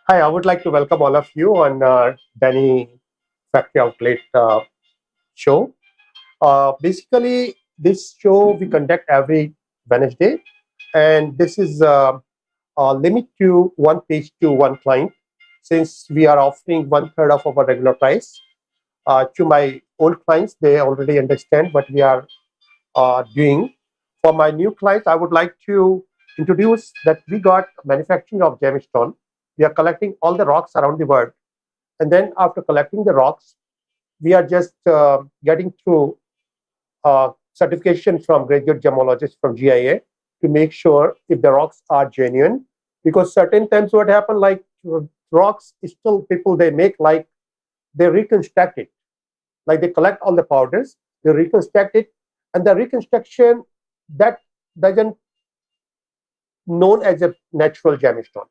Hi, I would like to welcome all of you on Danny Factory Outlet show. Basically, this show we conduct every Wednesday, and this is limit to one page to one client, since we are offering one third of our regular price. To my old clients, they already understand what we are doing. For my new clients, I would like to introduce that we got manufacturing of gemstone. We are collecting all the rocks around the world, and then after collecting the rocks, we are just getting through certification from graduate gemologists from GIA to make sure if the rocks are genuine. Because certain times what happen, like rocks is still people they make, like they reconstruct it, like they collect all the powders, they reconstruct it, and the reconstruction that doesn't known as a natural gemstone.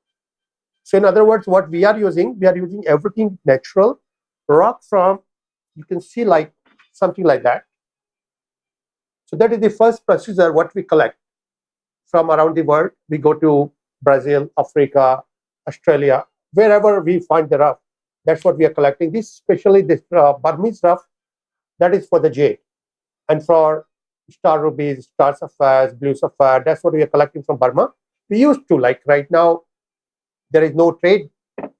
So in other words, what we are using everything natural. Rock from, you can see like something like that. So that is the first procedure what we collect from around the world. We go to Brazil, Africa, Australia, wherever we find the rough. That's what we are collecting. This, especially this Burmese rough, that is for the jade. And for star rubies, star sapphires, blue sapphire, that's what we are collecting from Burma. We used to, like right now, there is no trade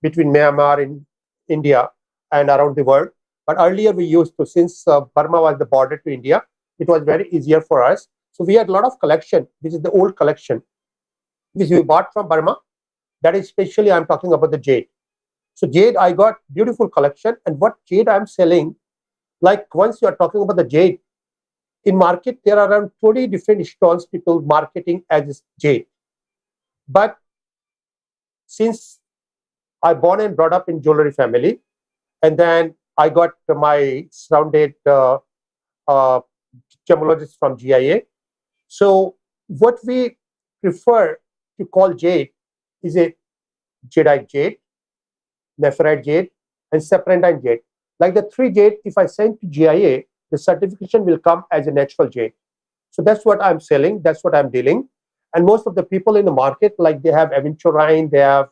between Myanmar and India and around the world. But earlier we used to, since Burma was the border to India, it was very easier for us. So we had a lot of collection. This is the old collection, which we bought from Burma. That is especially, I'm talking about the jade. So jade, I got beautiful collection. And what jade I'm selling, like once you are talking about the jade, in market, there are around 20 different stalls people marketing as jade. But since I born and brought up in jewelry family, and then I got my surrounded gemologists from GIA. So what we prefer to call jade is a jadeite jade, nephrite jade, and serpentine jade. Like the three jade, if I send to GIA, the certification will come as a natural jade. So that's what I'm selling. That's what I'm dealing. And most of the people in the market, like they have aventurine, they have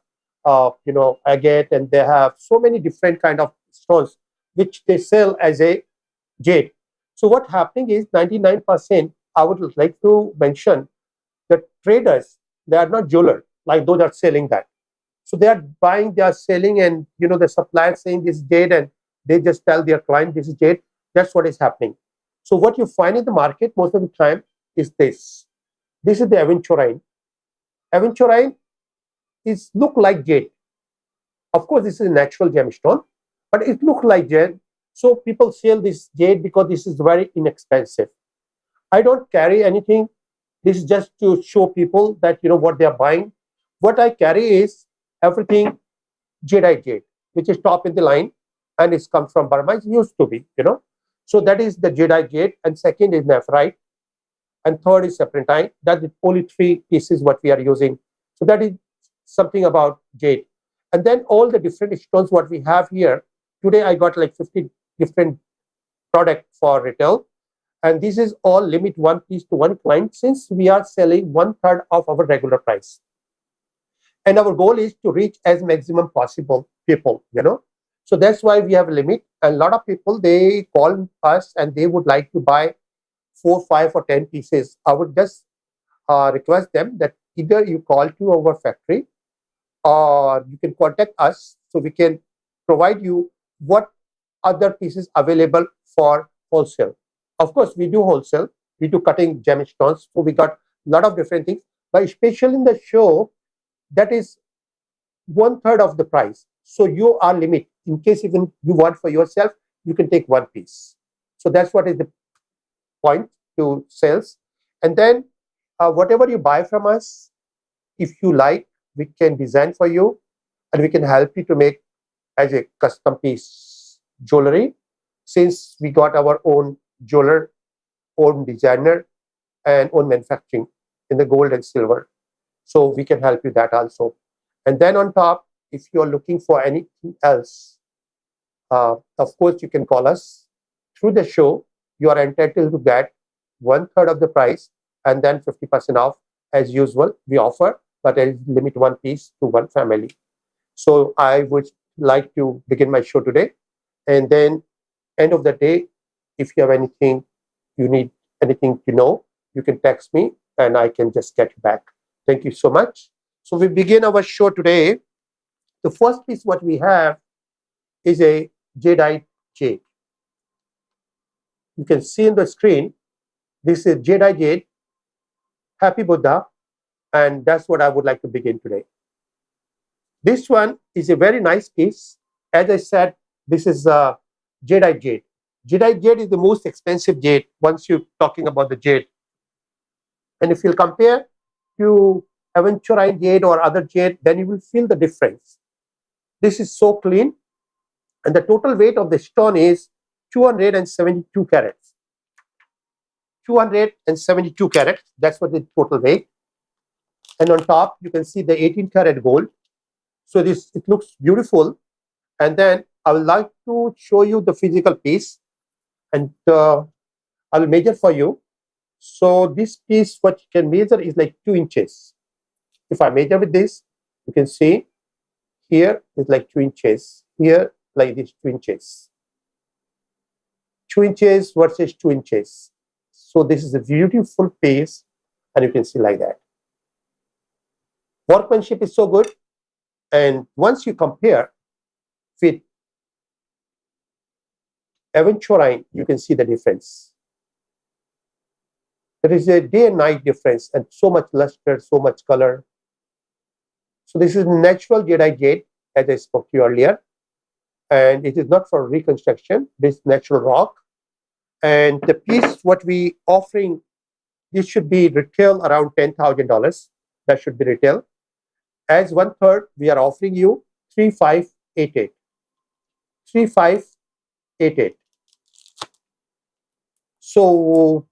agate, and they have so many different kind of stones which they sell as a jade. So what happening is 99%, I would like to mention that traders, they are not jeweler, like those are selling that. So they are buying, they are selling, and the supplier saying this is jade, and they just tell their client this is jade. That's what is happening. So what you find in the market most of the time is this. This is the aventurine. Aventurine is look like jade. Of course, this is a natural gemstone, but it looks like jade. So people sell this jade because this is very inexpensive. I don't carry anything. This is just to show people that what they are buying. What I carry is everything jadeite jade, which is top in the line, and it's come from Burma. It used to be, So that is the jadeite jade, and second is nephrite, and third is serpentine. That's only three pieces what we are using. So that is something about jade. And then all the different stones what we have here. Today I got like 50 different product for retail. And this is all limit one piece to one client, since we are selling one third of our regular price. And our goal is to reach as maximum possible people, So that's why we have a limit. And a lot of people, they call us and they would like to buy 4, 5, or 10 pieces. I would just request them that either you call to our factory or you can contact us so we can provide you what other pieces available for wholesale. Of course, we do wholesale. We do cutting gemstones. So we got a lot of different things. But especially in the show, that is one third of the price. So you are limit. In case even you want for yourself, you can take one piece. So that's what is the point to sales. And then whatever you buy from us, if you like, we can design for you and we can help you to make as a custom piece jewelry, since we got our own jeweler, own designer, and own manufacturing in the gold and silver. So we can help you that also. And then on top, if you're looking for anything else, of course, you can call us. Through the show, you are entitled to get one third of the price and then 50% off as usual we offer, but there is limit one piece to one family. So I would like to begin my show today, and then end of the day, if you have anything you need, anything to know, you can text me and I can just get you back. Thank you so much. So we begin our show today. The first piece what we have is a jadeite jade. You can see in the screen, this is jadeite jade, Happy Buddha, and that's what I would like to begin today. This one is a very nice piece. As I said, this is jadeite jade. Jadeite jade is the most expensive jade once you're talking about the jade. And if you'll compare to aventurine jade or other jade, then you will feel the difference. This is so clean, and the total weight of the stone is 272 carats. 272 carats, that's what the total weight. And on top, you can see the 18 karat gold. So it looks beautiful. And then I would like to show you the physical piece, and I will measure for you. So this piece, what you can measure is like 2 inches. If I measure with this, you can see here is like 2 inches. Here, like this, 2 inches. 2 inches versus 2 inches. So this is a beautiful piece, and you can see like that. Workmanship is so good. And once you compare with aventurine, you can see the difference. There is a day and night difference, and so much luster, so much color. So this is natural jadeite jade, as I spoke to you earlier. And it is not for reconstruction, this natural rock. And the piece what we offering, this should be retail around $10,000. That should be retail. As 1/3, we are offering you 3588. 3588. So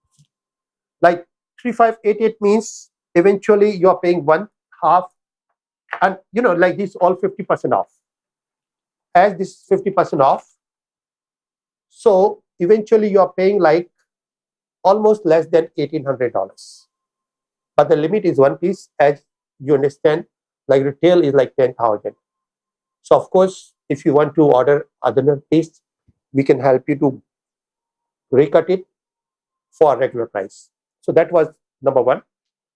like 3588 means eventually you are paying 1/2, and like this all 50% off. As this 50% off, so eventually you are paying like almost less than $1,800. But the limit is one piece, as you understand, like retail is like 10,000. So of course, if you want to order other piece, we can help you to recut it for a regular price. So that was number one.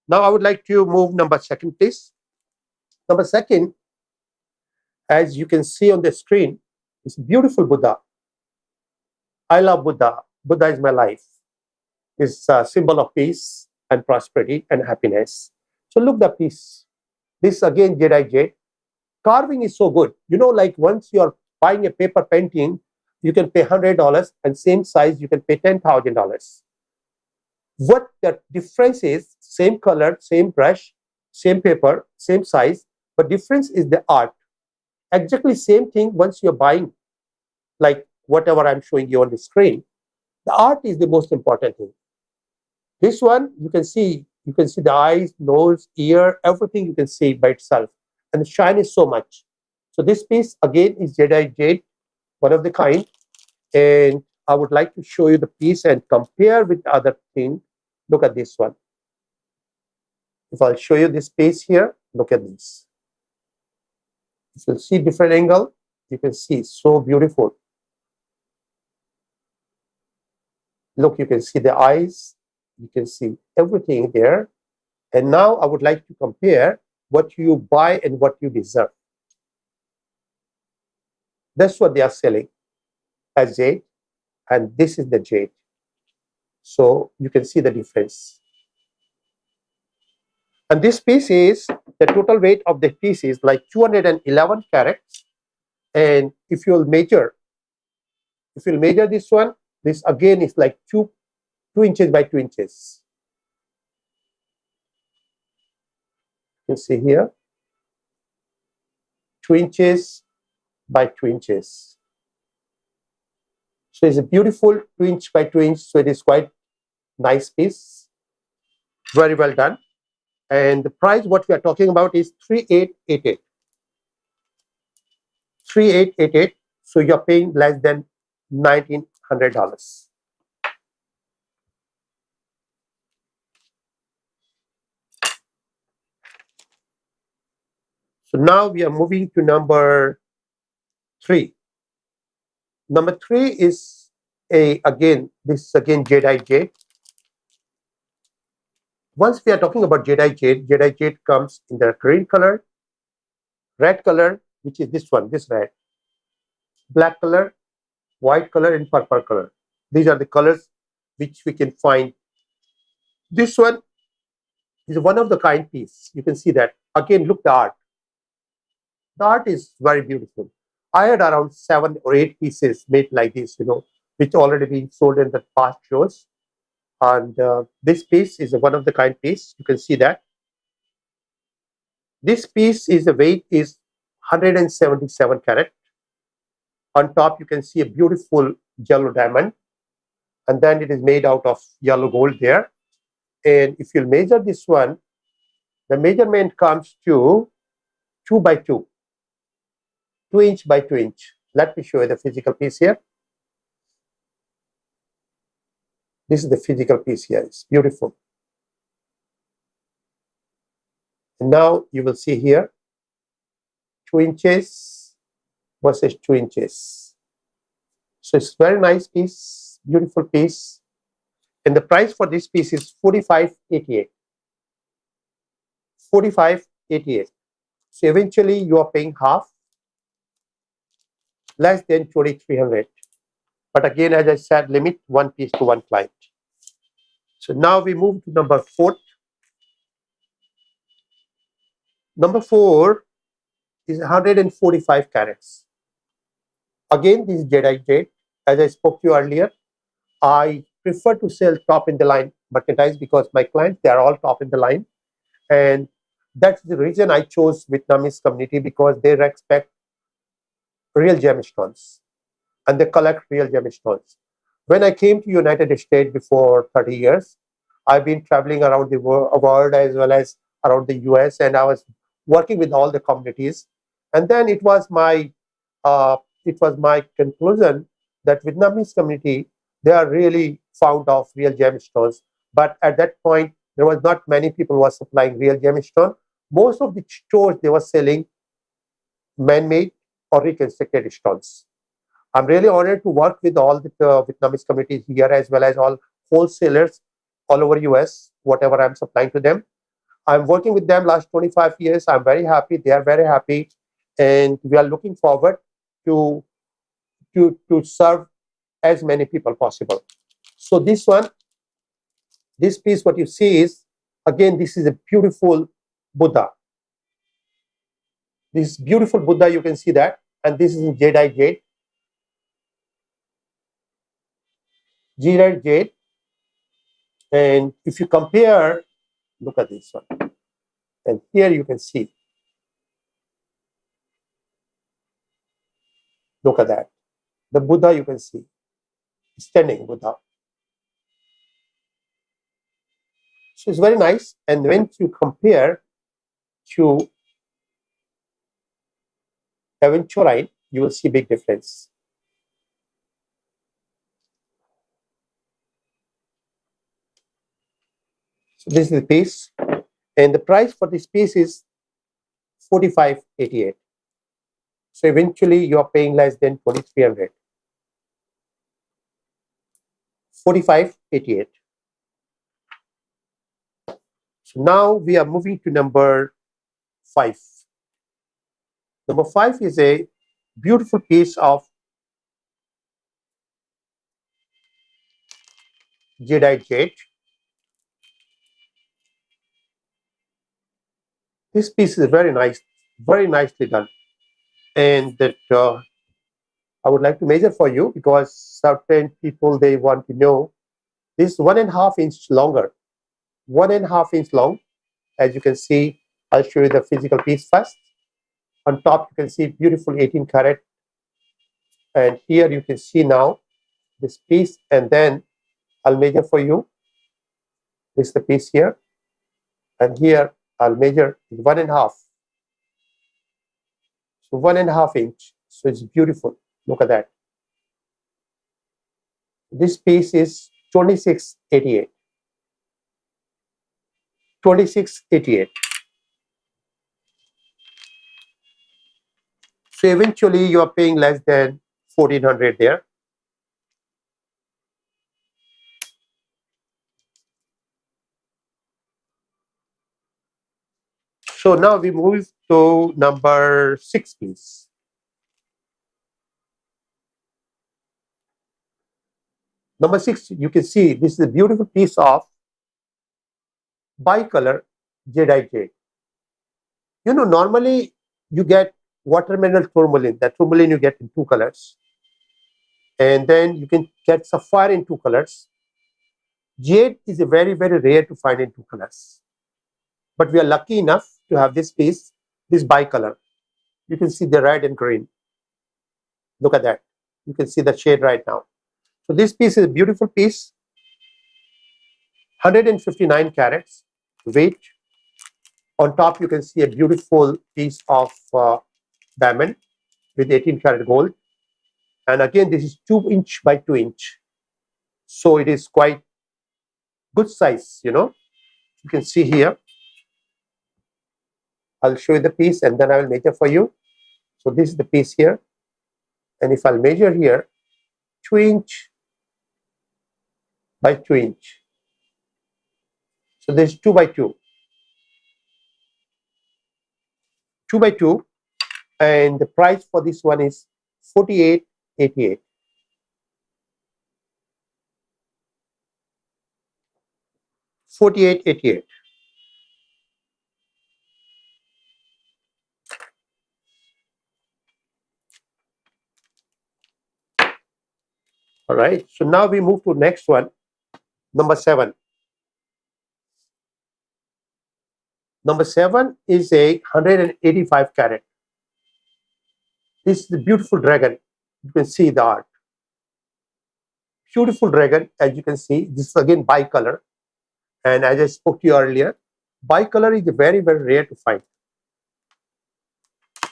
Now I would like to move number second, please. Number second, as you can see on the screen, is beautiful Buddha. I love Buddha. Buddha is my life. It's a symbol of peace and prosperity and happiness. So look the piece. This again jadeite jade. Carving is so good. Like once you're buying a paper painting, you can pay $100, and same size you can pay $10,000. What the difference is, same color, same brush, same paper, same size, but difference is the art. Exactly same thing once you're buying, like whatever I'm showing you on the screen. The art is the most important thing. This one, you can see the eyes, nose, ear, everything you can see by itself. And the shine is so much. So this piece again is jadeite jade, one of the kind. And I would like to show you the piece and compare with the other thing. Look at this one. If I'll show you this piece here, look at this. If you see different angle, you can see so beautiful. Look, you can see the eyes, you can see everything there. And now I would like to compare what you buy and what you deserve. That's what they are selling as jade, and this is the jade. So you can see the difference. And this piece is, the total weight of the piece is like 211 carats. And if you'll measure this one, this again is like 2 inches by 2 inches. You can see here, 2 inches by 2 inches. So it's a beautiful 2 inch by 2 inch. So it is quite nice piece. Very well done. And the price what we are talking about is 3888. 3888. So you're paying less than $1,900. So So now we are moving to number 3. Number 3 is this is again jadeite jade. Once we are talking about jadeite jade comes in the green color, red color, which is this one, this red, black color, white color, and purple color. These are the colors which we can find. This one is one of the kind piece. You can see that. Again, look the art. The art is very beautiful. I had around 7 or 8 pieces made like this, which already been sold in the past shows. And this piece is a one of the kind piece. You can see that. This piece is the weight is 177 carat. On top, you can see a beautiful yellow diamond. And then it is made out of yellow gold there. And if you measure this one, the measurement comes to 2 by 2. 2 inch by 2 inch. Let me show you the physical piece here. This is the physical piece here. It's beautiful. And now you will see here 2 inches versus 2 inches. So it's very nice piece, beautiful piece. And the price for this piece is 45.88. 45.88. So eventually you are paying half, less than 2,300. But again, as I said, limit 1 piece to 1 client. So now we move to number 4. Number 4 is 145 carats. Again, this is jadeite jade. As I spoke to you earlier, I prefer to sell top in the line merchandise because my clients, they are all top in the line. And that's the reason I chose Vietnamese community, because they respect real gemstones and they collect real gemstones. When I came to United States before 30 years, I've been traveling around the world as well as around the US, and I was working with all the communities. And then it was my conclusion that Vietnamese community, they are really fond of real gemstones. But at that point, there was not many people who were supplying real gemstone. Most of the stores, they were selling man-made or reconstructed stones. I'm really honored to work with all the Vietnamese communities here, as well as all wholesalers all over US, whatever I'm supplying to them. I'm working with them last 25 years. I'm very happy. They are very happy. And we are looking forward to serve as many people possible. So this piece, what you see is, again, this is a beautiful Buddha. This beautiful Buddha, you can see that. And this is in jadeite jade. Jadeite jade. And if you compare, look at this one. And here you can see. Look at that. The Buddha, you can see. Standing Buddha. So it's very nice. And when you compare to aventurine, you will see big difference. So this is the piece. And the price for this piece is 45.88. So eventually you are paying less than 2,300. 45.88. So now we are moving to number 5. Number 5 is a beautiful piece of jadeite jade. This piece is very nice, very nicely done. And that I would like to measure for you, because certain people, they want to know. This is 1.5 inch longer, 1.5 inch long. As you can see, I'll show you the physical piece first. On top, you can see beautiful 18 carat. And here you can see now this piece, and then I'll measure for you. This is the piece here. And here I'll measure 1.5. So 1.5 inch. So it's beautiful. Look at that. This piece is 26.88. 26.88. So eventually you are paying less than 1400 there. So now we move to number 6, please. Number 6, you can see this is a beautiful piece of bicolor jadeite jade. You know, normally you get watermelon tourmaline. That tourmaline you get in 2 colors. And then you can get sapphire in 2 colors. Jade is a very, very rare to find in 2 colors. But we are lucky enough to have this piece, this bicolor. You can see the red and green. Look at that. You can see the shade right now. So this piece is a beautiful piece. 159 carats weight. On top, you can see a beautiful piece of diamond with 18 karat gold. And again, this is 2 inch by 2 inch. So it is quite good size, you know. You can see here. I'll show you the piece and then I will measure for you. So this is the piece here. And if I'll measure here, 2 inch by 2 inch. So there's 2 by 2. 2 by 2. And the price for this one is 48.88. $48.88. All right. So now we move to next one, number 7. Number 7 is a 185 carat. This is the beautiful dragon. You can see the art. Beautiful dragon, as you can see. This is again bicolor. And as I spoke to you earlier, bicolor is very, very rare to find.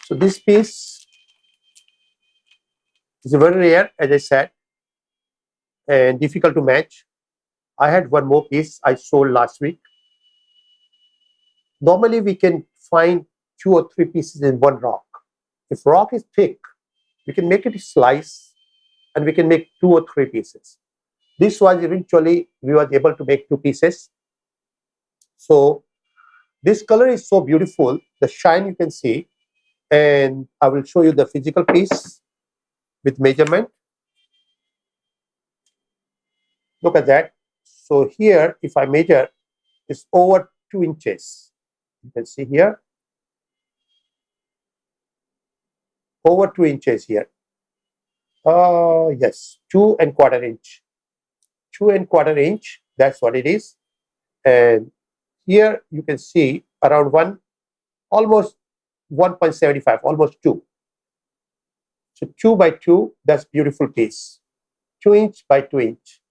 So this piece is very rare, as I said, and difficult to match. I had one more piece I sold last week. Normally, we can find 2 or 3 pieces in one rock. If rock is thick, we can make it a slice and we can make 2 or 3 pieces. This was eventually, we were able to make 2 pieces. So this color is so beautiful, the shine you can see, and I will show you the physical piece with measurement. Look at that. So here, if I measure, it's over 2 inches. You can see here, over 2 inches here. Yes, 2 1/4 inch. 2 1/4 inch, that's what it is. And here you can see around almost 1.75, almost 2. So 2 by 2, that's beautiful piece. 2 inch by 2 inch.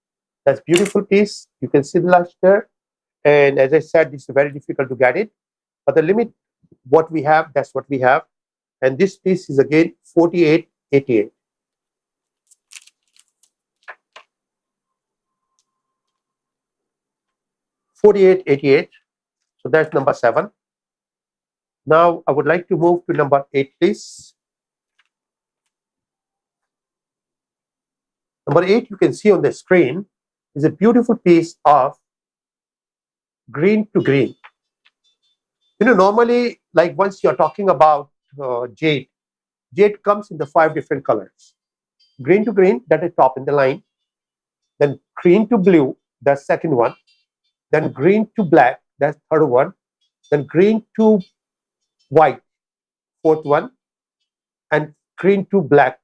That's beautiful piece. You can see the luster. And as I said, it's very difficult to get it. But the limit, what we have, that's what we have. And this piece is again 48.88. $48.88. So that's number 7. Now I would like to move to number 8, please. Number 8, you can see on the screen, is a beautiful piece of green to green. You know, normally, like once you're talking about jade, jade comes in the 5 different colors. Green to green, that is top in the line. Then green to blue, that's second one. Then green to black, that's third one. Then green to white, fourth one. And green to black,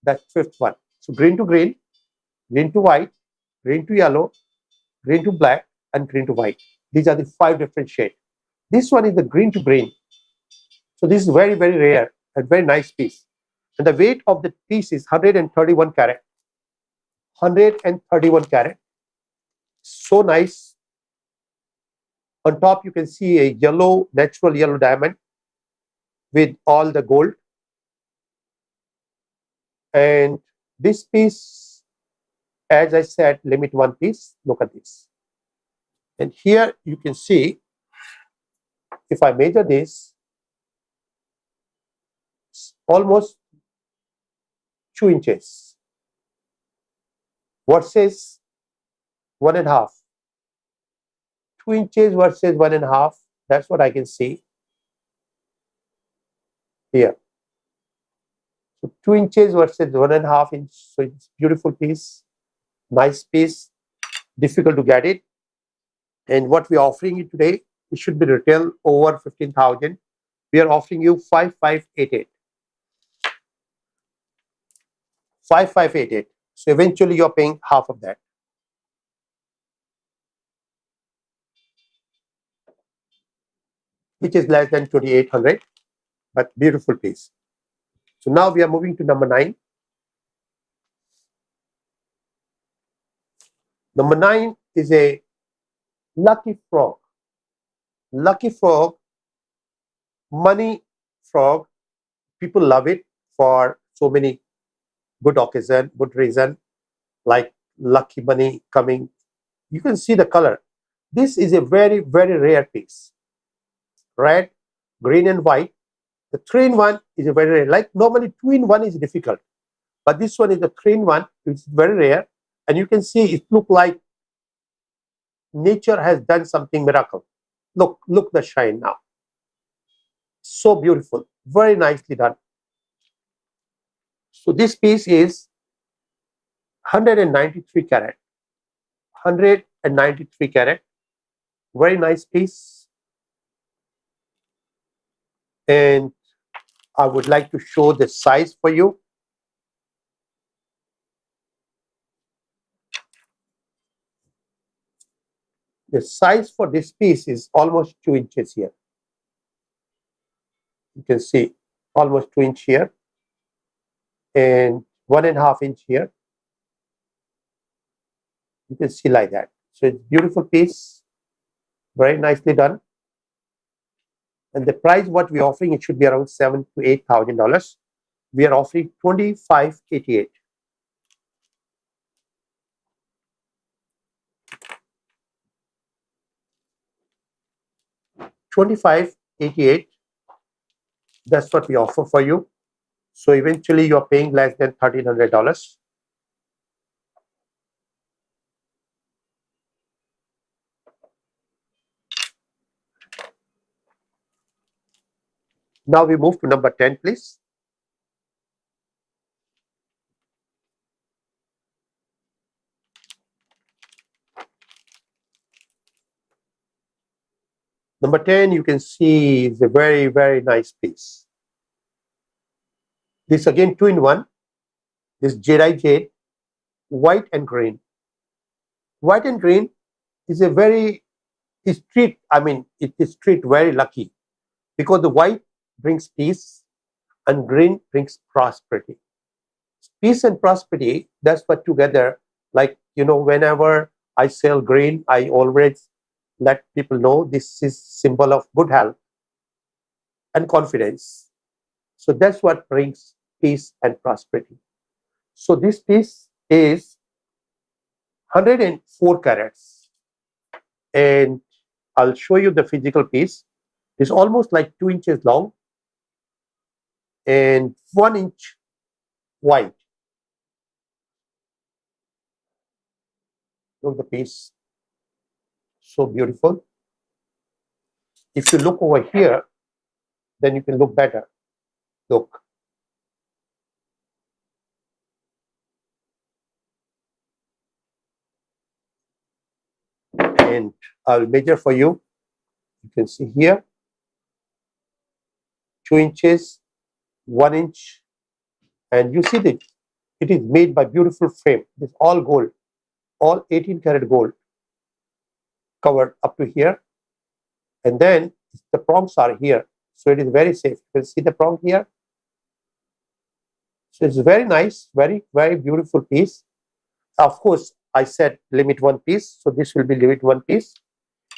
that's fifth one. So green to green to white, green to yellow, green to black, and green to white. These are the 5 different shades. This one is the green to green. So this is very, very rare and very nice piece. And the weight of the piece is 131 carat. 131 carat. So nice. On top, you can see a yellow, natural yellow diamond with all the gold. And this piece, as I said, limit 1 piece. Look at this. And here you can see, if I measure this, almost 2 inches versus 1.5. 2 inches versus 1.5. That's what I can see here. So 2 inches versus 1.5 inch. So it's beautiful piece, nice piece, difficult to get it. And what we are offering you today, it should be retail over 15,000. We are offering you 5588. 5588. So eventually you're paying half of that. Which is less than 2,800, but beautiful piece. So now we are moving to number 9. Number 9 is a lucky frog. Lucky frog, money frog. People love it for so many good occasion, good reason, like lucky money coming. You can see the color. This is a very, very rare piece. Red, green and white. The 3-in-1 is a very rare. Like normally 2-in-1 is difficult, but this one is a 3-in-1. It's very rare, and you can see it look like nature has done something miracle. Look the shine now. So beautiful, very nicely done. So this piece is 193 carat. 193 carat. Very nice piece. And I would like to show the size for you. The size for this piece is almost 2 inches here. You can see almost 2 inch here and 1.5 inch here. You can see like that. So it's beautiful piece, very nicely done. And the price what we're offering, it should be around $7,000 to $8,000. We are offering $2,588. $2,588. That's what we offer for you. So eventually you're paying less than $1,300. Now we move to number 10, please. Number 10, you can see is a very, very nice piece. This again 2-in-1. This jadeite jade, white and green. White and green is a very street. I mean, it is street very lucky because the white brings peace and green brings prosperity. Peace and prosperity, that's what together, like, you know, whenever I sell green, I always let people know this is symbol of good health and confidence. So that's what brings peace and prosperity. So this piece is 104 carats, and I'll show you the physical piece. It's almost like 2 inches long and 1 inch wide. Look the piece, so beautiful. If you look over here, then you can look better. Look. And I'll measure for you. You can see here, 2 inches, 1 inch, and you see that it is made by beautiful frame. It's all gold, all 18 karat gold, covered up to here, and then the prongs are here, so it is very safe. You can see the prong here. So it's very nice, very, very beautiful piece. Of course, I said limit 1 piece, so this will be limit 1 piece.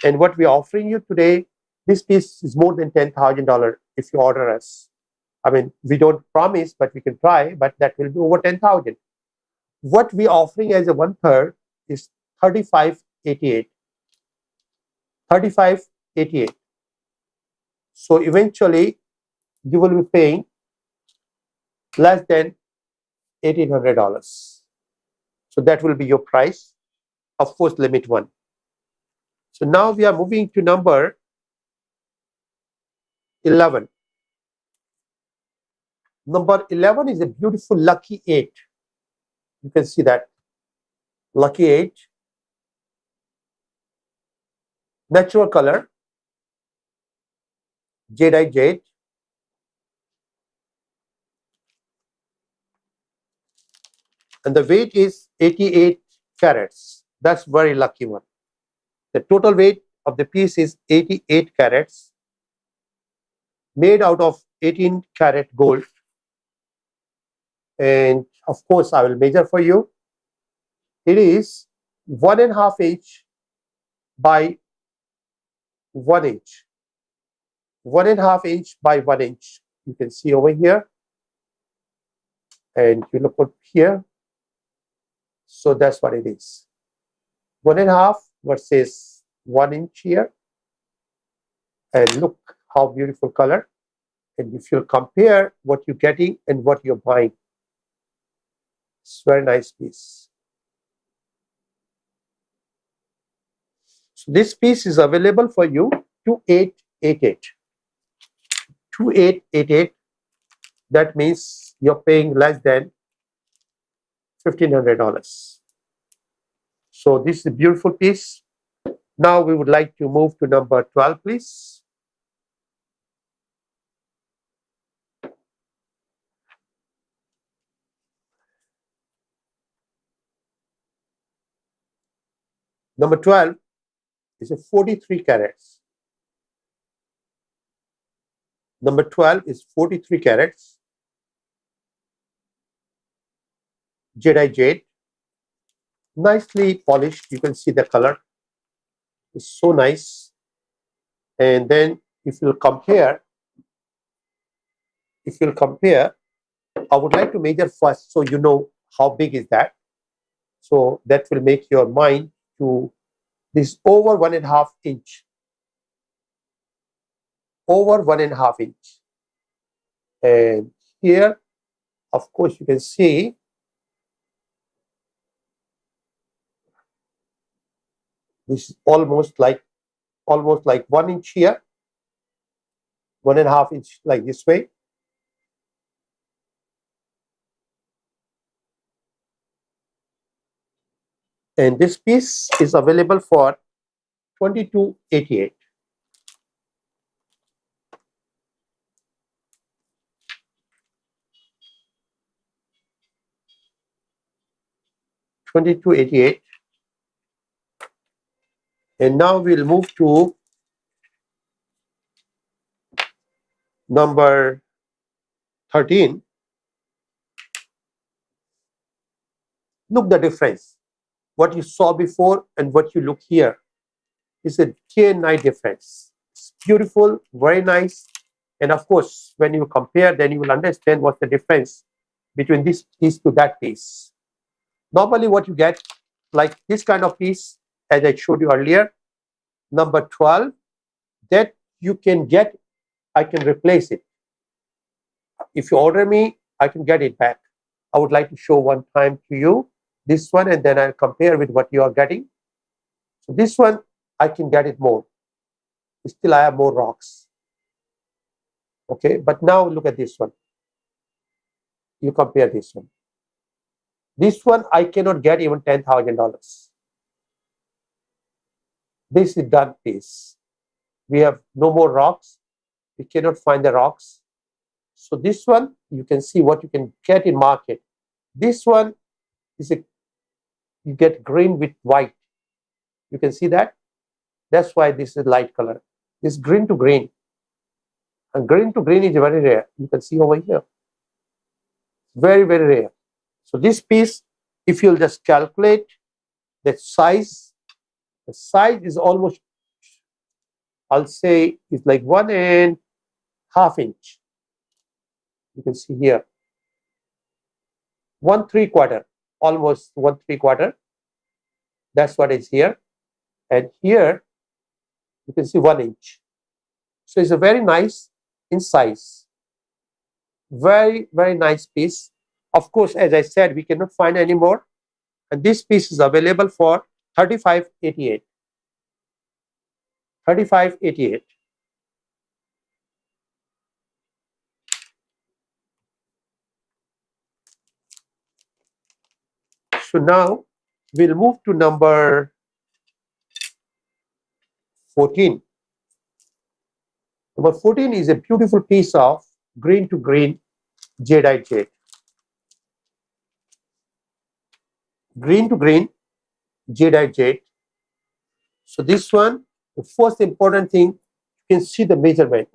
And what we are offering you today, this piece is more than $10,000 if you order us. I mean, we don't promise, but we can try, but that will be over 10,000. What we are offering as a 1/3 is $3,588. $3,588. So eventually you will be paying less than $1,800. So that will be your price. Of course, limit 1. So now we are moving to number 11. Number 11 is a beautiful lucky 8. You can see that. Lucky 8. Natural color. Jadeite jade. And the weight is 88 carats. That's very lucky one. The total weight of the piece is 88 carats, made out of 18 carat gold. And of course, I will measure for you. It is 1.5 inch by 1 inch. 1.5 inch by 1 inch. You can see over here. And you look up here. So that's what it is. 1.5 versus 1 inch here. And look how beautiful color. And if you compare what you're getting and what you're buying, it's a very nice piece. So this piece is available for you 2888. 2888. That means you're paying less than $1,500. So this is a beautiful piece. Now we would like to move to number 12, please. Number 12 is a 43 carats. Number 12 is 43 carats. Jadeite jade. Nicely polished. You can see the color. It's so nice. And then if you'll compare, I would like to measure first so you know how big is that. So that will make your mind to this over 1.5 inch. Over 1.5 inch. And here, of course, you can see this is almost like 1 inch here, 1.5 inch like this way. And this piece is available for $2288. $2288. And now we'll move to number 13. Look the difference. What you saw before and what you look here is a day and night difference. It's beautiful, very nice. And of course, when you compare, then you will understand what's the difference between this piece to that piece. Normally what you get, like this kind of piece, as I showed you earlier, number 12, that you can get, I can replace it. If you order me, I can get it back. I would like to show one time to you this one, and then I'll compare with what you are getting. So this one, I can get it more. Still, I have more rocks. Okay, but now look at this one. You compare this one. This one, I cannot get even $10,000. This is done piece. We have no more rocks. We cannot find the rocks. So this one, you can see what you can get in market. This one is you get green with white. You can see that. That's why this is light color. This green to green. And green to green is very rare. You can see over here. Very, very rare. So this piece, if you'll just calculate the size is almost, I'll say, it's like 1.5 inch. You can see here. 1/3, almost 1/3. That's what is here. And here, you can see 1 inch. So it's a very nice in size. Very, very nice piece. Of course, as I said, we cannot find any more. And this piece is available for 35.88. 35.88. So now we'll move to number 14. Number 14 is a beautiful piece of green to green jadeite jade. Green to green jadeite jade. So this one, the first important thing, you can see the measurement.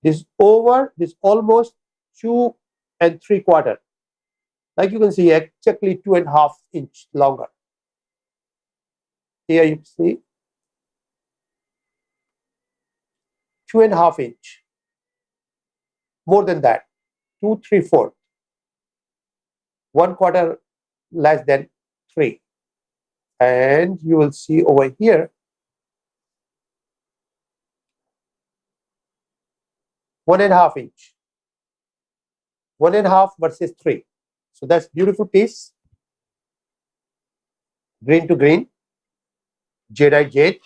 This almost 2 3/4. Like you can see exactly 2.5 inch longer. Here you see 2.5 inch. More than that, 2 3/4. 1/4 less than 3. And you will see over here 1.5 inch. 1.5 versus 3. So that's beautiful piece. Green to green jadeite jade.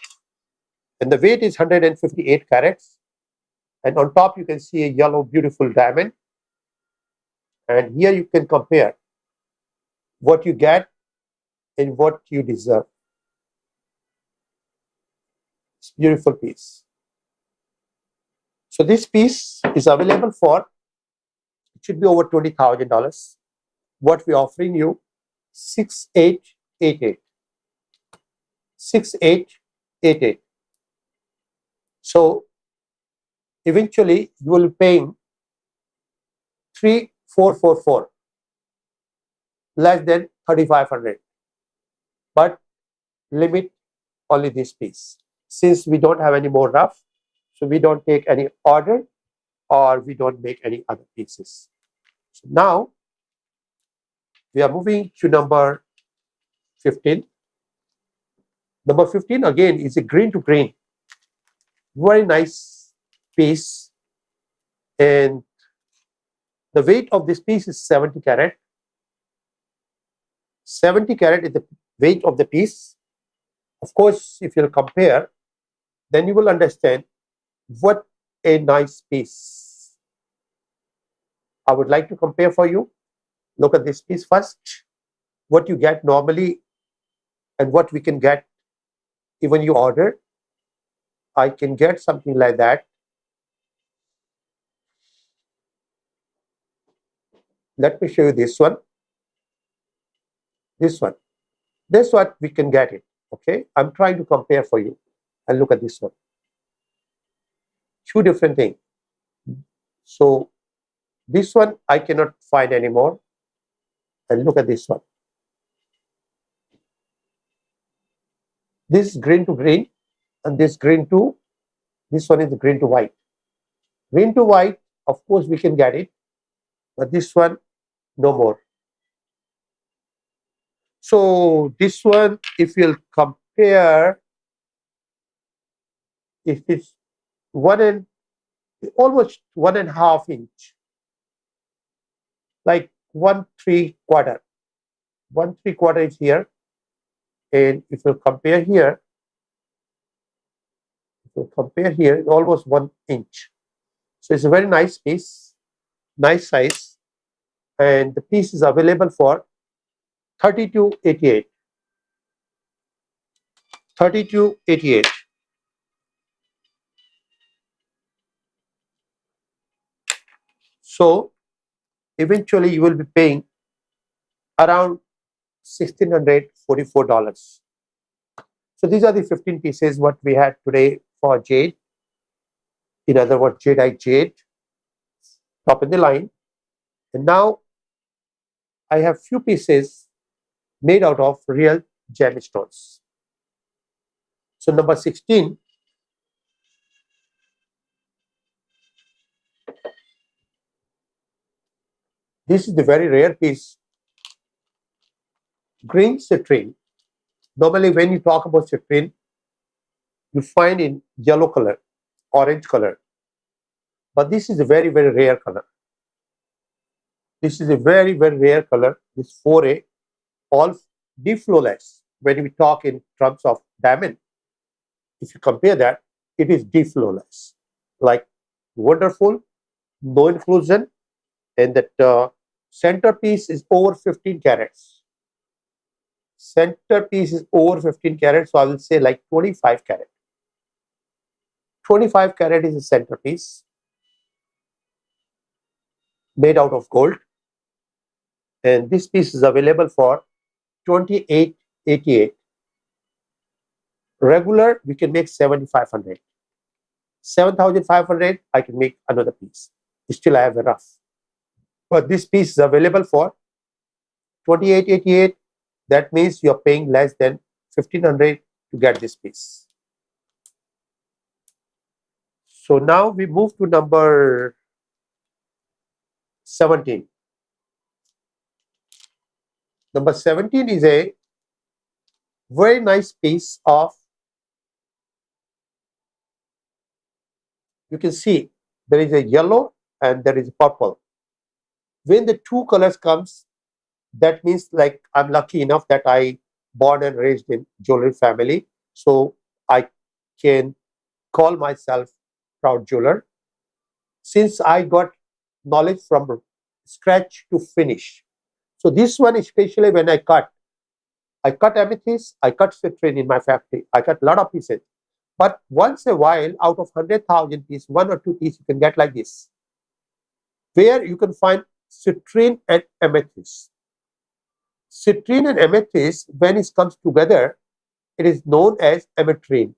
And the weight is 158 carats. And on top you can see a yellow beautiful diamond. And here you can compare what you get and what you deserve. It's a beautiful piece. So this piece is available for, it should be over $20,000. What we're offering you, 6888. 6888. So eventually you will be paying 3444, less than 3,500. But limit only this piece. Since we don't have any more rough, so we don't take any order or we don't make any other pieces. So now we are moving to number 15. Number 15 again is a green to green. Very nice piece. And the weight of this piece is 70 carat. 70 carat is the weight of the piece. Of course, if you'll compare, then you will understand what a nice piece. I would like to compare for you. Look at this piece first. What you get normally and what we can get even you order. I can get something like that. Let me show you this one. This one. This is what we can get it. Okay. I'm trying to compare for you. And look at this one. Two different things. So this one I cannot find anymore. And look at this one. This green to green and this green to, this one is the green to white. Green to white, of course we can get it, but this one no more. So this one, if you'll compare, if it's almost 1.5 inch, like 1 3/4. 1 3/4 is here. And if you compare here, it's almost 1 inch. So it's a very nice piece, nice size. And the piece is available for 3288. 3288. So eventually you will be paying around $1,644. So these are the 15 pieces what we had today for jade. In other words, jadeite jade, top in the line. And now I have few pieces made out of real gemstones. So number 16. This is the very rare piece. Green citrine. Normally when you talk about citrine, you find in yellow color, orange color. But this is a very, very rare color. This is a very, very rare color, this 4A, all deflowless. When we talk in terms of diamond, if you compare that, it is deflowless. Like wonderful, no inclusion, and that centerpiece is over 15 carats. Centerpiece is over 15 carats, so I will say like 25 carat. 25 carat is a centerpiece made out of gold, and this piece is available for 2888. Regular we can make 7500. 7500 I can make another piece. Still I have a rough, but this piece is available for 2888. That means you are paying less than 1500 to get this piece. So now we move to number 17. Number 17 is a very nice piece of, you can see there is a yellow and there is purple. When the two colors comes, that means like I'm lucky enough that I born and raised in jewelry family, so I can call myself proud jeweler, since I got knowledge from scratch to finish. So this one, especially when I cut amethyst, I cut citrine in my factory. I cut a lot of pieces, but once a while, out of 100,000 pieces, 1 or 2 pieces you can get like this, where you can find citrine and amethyst. Citrine and amethyst, when it comes together, it is known as ametrine.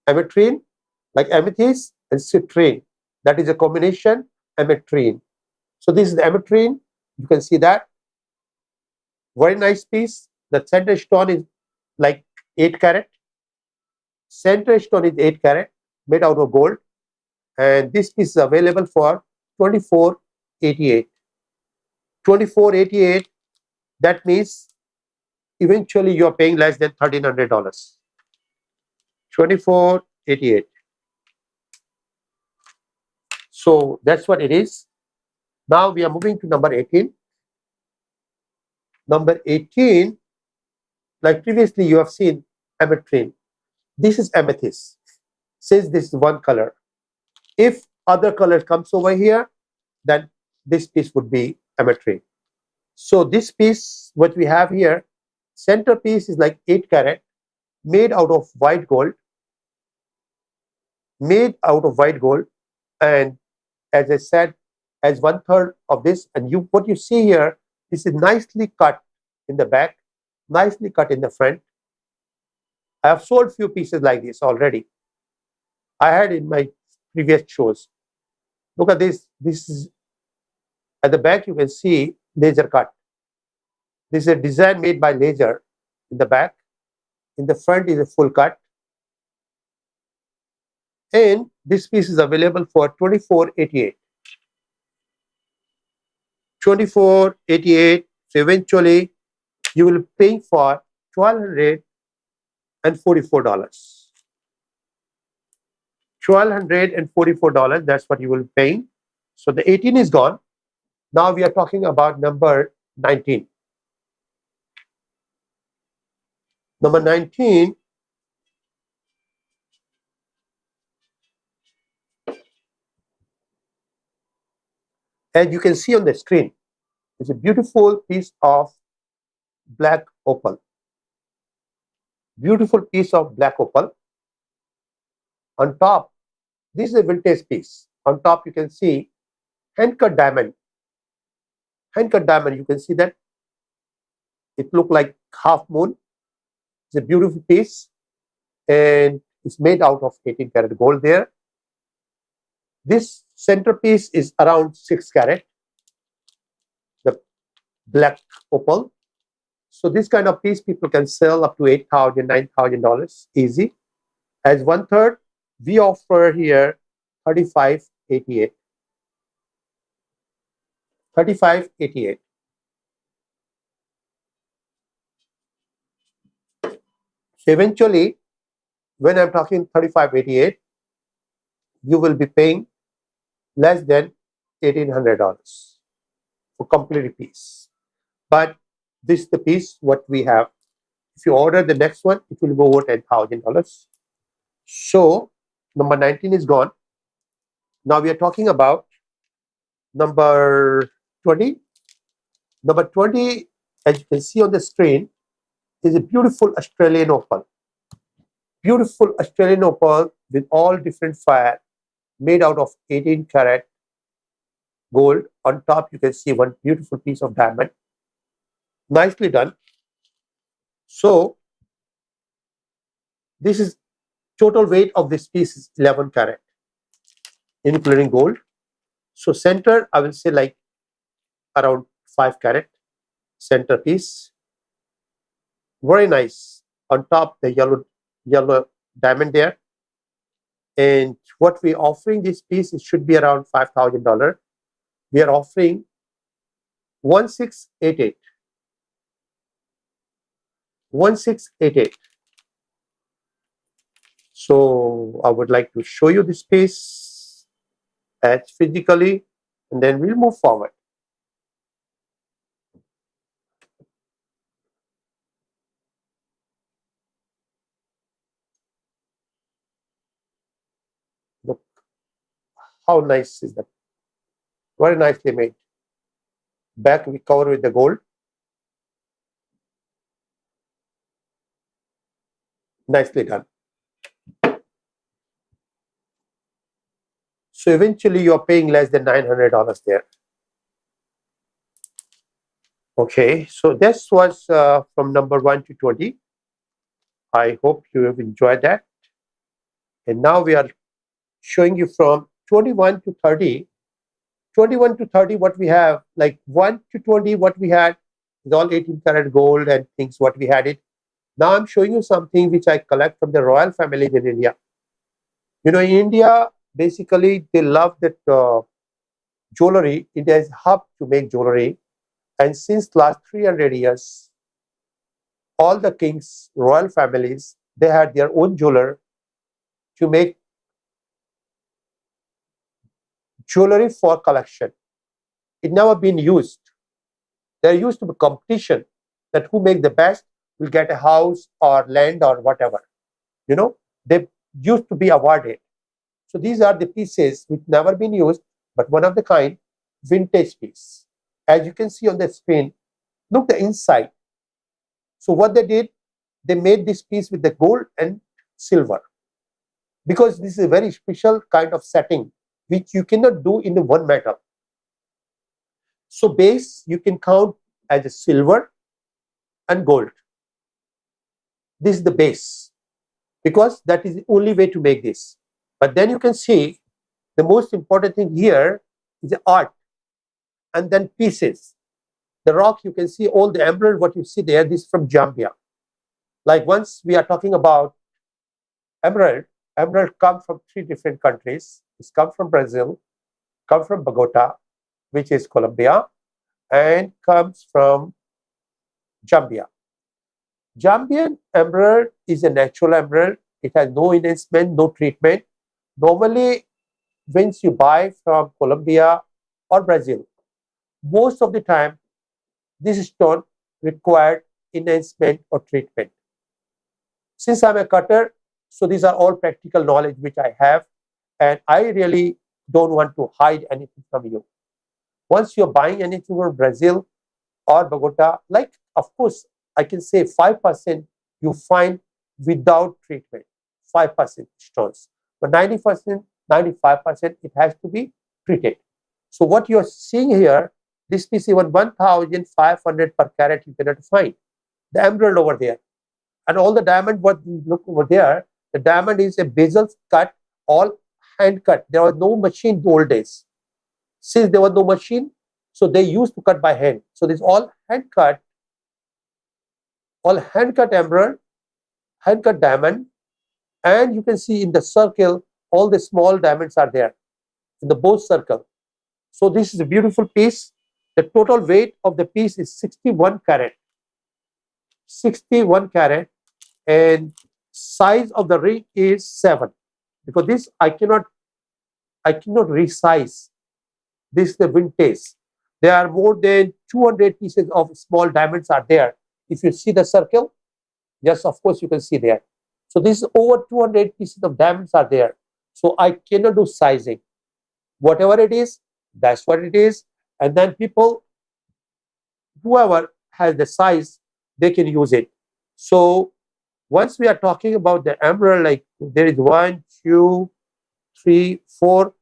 Ametrine, like amethyst and citrine, that is a combination, ametrine. So this is the ametrine. You can see that. Very nice piece. The center stone is like 8 carat. Center stone is 8 carat, made out of gold. And this piece is available for 2488. 2488, that means eventually you are paying less than $1,300. 2488. So that's what it is. Now we are moving to number 18. Number 18, like previously you have seen ametrine. This is amethyst, since this is one color. If other color comes over here, then this piece would be ametrine. So this piece, what we have here, center piece is like 8 carat, made out of white gold. Made out of white gold, and as I said, as 1/3 of this, and what you see here, this is nicely cut in the back, nicely cut in the front. I have sold few pieces like this already. I had in my previous shows. Look at this. This is at the back, you can see laser cut. This is a design made by laser in the back. In the front is a full cut. And this piece is available for 2488. 2488. So eventually you will pay for $1,244. $1,244, that's what you will pay. So the 18 is gone. Now we are talking about number 19. Number 19, as you can see on the screen, it's a beautiful piece of black opal. Beautiful piece of black opal. On top, this is a vintage piece. On top, you can see hand-cut diamond. Hand-cut diamond, you can see that it looks like half moon. It's a beautiful piece, and it's made out of 18 karat gold there. This centerpiece is around 6 carat, the black opal. So this kind of piece people can sell up to $8,000, $9,000 easy. As 1/3, we offer here 3588. 3588. So eventually, when I'm talking 3588, you will be paying less than $1,800. for complete piece. But this is the piece what we have. If you order the next one, it will go over $10,000. So number 19 is gone. Now we are talking about number 20. Number 20, as you can see on the screen, is a beautiful Australian opal. Beautiful Australian opal with all different fire, made out of 18 karat gold. On top, you can see one beautiful piece of diamond. Nicely done. So this is total weight of this piece is 11 karat, including gold. So center, I will say like around 5 karat center piece. Very nice. On top, the yellow diamond there. And what we're offering this piece, it should be around $5,000. We are offering 1688. 1688. So I would like to show you this piece as physically, and then we'll move forward. Look, how nice is that? Very nicely made. Back we cover with the gold. Nicely done. So eventually you are paying less than $900 there. Okay, so this was from number 1 to 20. I hope you have enjoyed that. And now we are showing you from 21 to 30. 21 to 30, what we have, like 1 to 20, what we had is all 18 karat gold and things what we had it. Now I'm showing you something which I collect from the royal families in India. You know, in India, basically they love that jewelry. India is a hub to make jewelry. And since last 300 years, all the kings, royal families, they had their own jeweler to make jewelry for collection. It never been used. There used to be competition that who make the best will get a house or land or whatever. You know, they used to be awarded. So these are the pieces which never been used, but one of the kind, vintage piece. As you can see on the screen, look the inside. So what they did, they made this piece with the gold and silver, because this is a very special kind of setting which you cannot do in one metal. So base you can count as a silver and gold. This is the base, because that is the only way to make this. But then you can see the most important thing here is the art, and then pieces. The rock, you can see all the emerald, what you see there, this is from Zambia. Like once we are talking about emerald, emerald come from 3 different countries. It's come from Brazil, come from Bogota, which is Colombia, and comes from Zambia. Zambian emerald is a natural emerald. It has no enhancement, no treatment. Normally, once you buy from Colombia or Brazil, most of the time, this stone required enhancement or treatment. Since I'm a cutter, so these are all practical knowledge which I have, and I really don't want to hide anything from you. Once you're buying anything from Brazil or Bogota, like, of course, I can say 5% you find without treatment, 5% stones. But 90%, 95%, it has to be treated. So what you're seeing here, this piece even 1,500 per carat you cannot find. The emerald over there. And all the diamond, what you look over there, the diamond is a bezel cut, all hand cut. There was no machine in the old days. Since there was no machine, so they used to cut by hand. So this all hand cut emerald, hand cut diamond, and you can see in the circle, all the small diamonds are there in the both circle. So this is a beautiful piece. The total weight of the piece is 61 karat. 61 karat, and size of the ring is 7. Because this I cannot resize. This is the vintage. There are more than 200 pieces of small diamonds are there. If you see the circle, yes, of course you can see there. So this is over 200 pieces of diamonds are there. So I cannot do sizing. Whatever it is, that's what it is. And then people, whoever has the size, they can use it. So once we are talking about the emerald, like there is 1, 2, 3, 4,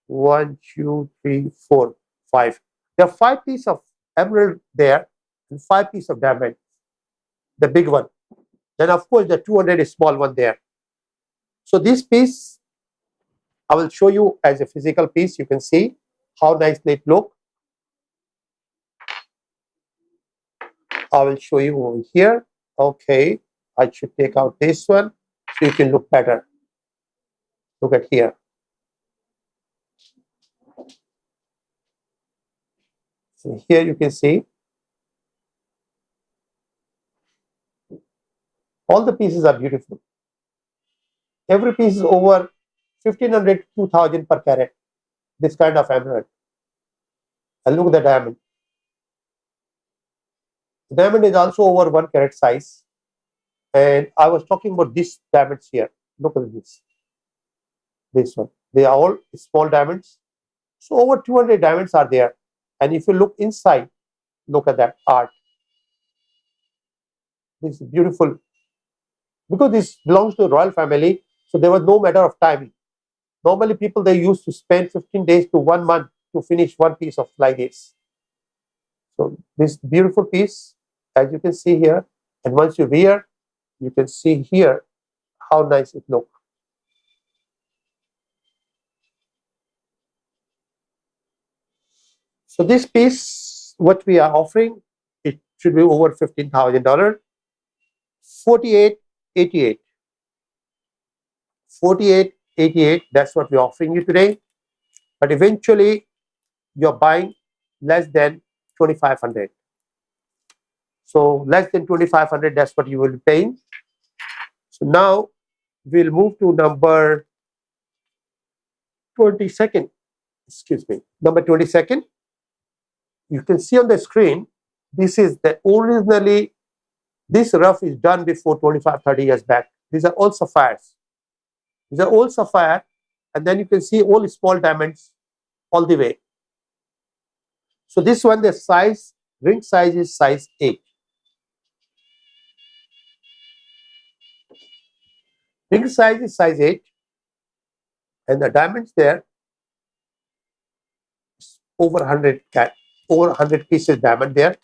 1, 2, 3, 4, 5. There are 5 pieces of emerald there and 5 pieces of diamond, the big one. Then of course the 200 is small one there. So this piece, I will show you as a physical piece. You can see how nicely it looks. I will show you over here. Okay, I should take out this one so you can look better. Look at here. So here you can see all the pieces are beautiful. Every piece is over 1500 to 2000 per carat. This kind of emerald. And look at the diamond. The diamond is also over 1 carat size. And I was talking about these diamonds here. Look at this. This one. They are all small diamonds. So over 200 diamonds are there. And if you look inside, look at that art. This is beautiful. Because this belongs to the royal family, so there was no matter of timing. Normally people, they used to spend 15 days to 1 month to finish one piece of like this. So this beautiful piece, as you can see here, and once you wear, you can see here how nice it looks. So this piece, what we are offering, it should be over $15,000. 4888. 4888, that's what we're offering you today. But eventually, you're buying less than 2500. So less than 2500, that's what you will be paying. So now we'll move to number 22nd. Excuse me, number 22nd. You can see on the screen, this is the originally, this rough is done before 25-30 years back. These are all sapphires. These are all sapphire, and then you can see all small diamonds all the way. So this one, the size, ring size is size 8. Ring size is size 8, and the diamonds there is over 100 over 100 pieces diamond there.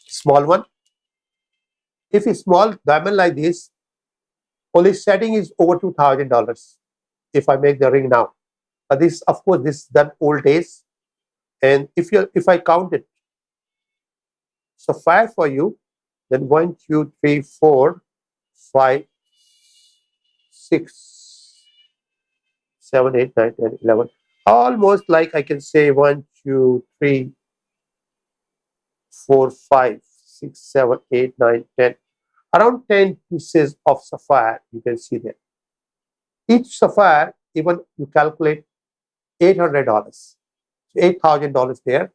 Small one. If it's small diamond like this, only setting is over $2,000. If I make the ring now, but this, of course, this is done old days. And if I count it, sapphire for you, then 1, 2, 3, 4, 5, 6, 7, 8, 9, 10, 11. Almost like I can say 1, 2, 3, 4, 5, 6, 7, 8, 9, 10. Around 10 pieces of sapphire you can see there. Each sapphire, even you calculate $800. So $8,000 there.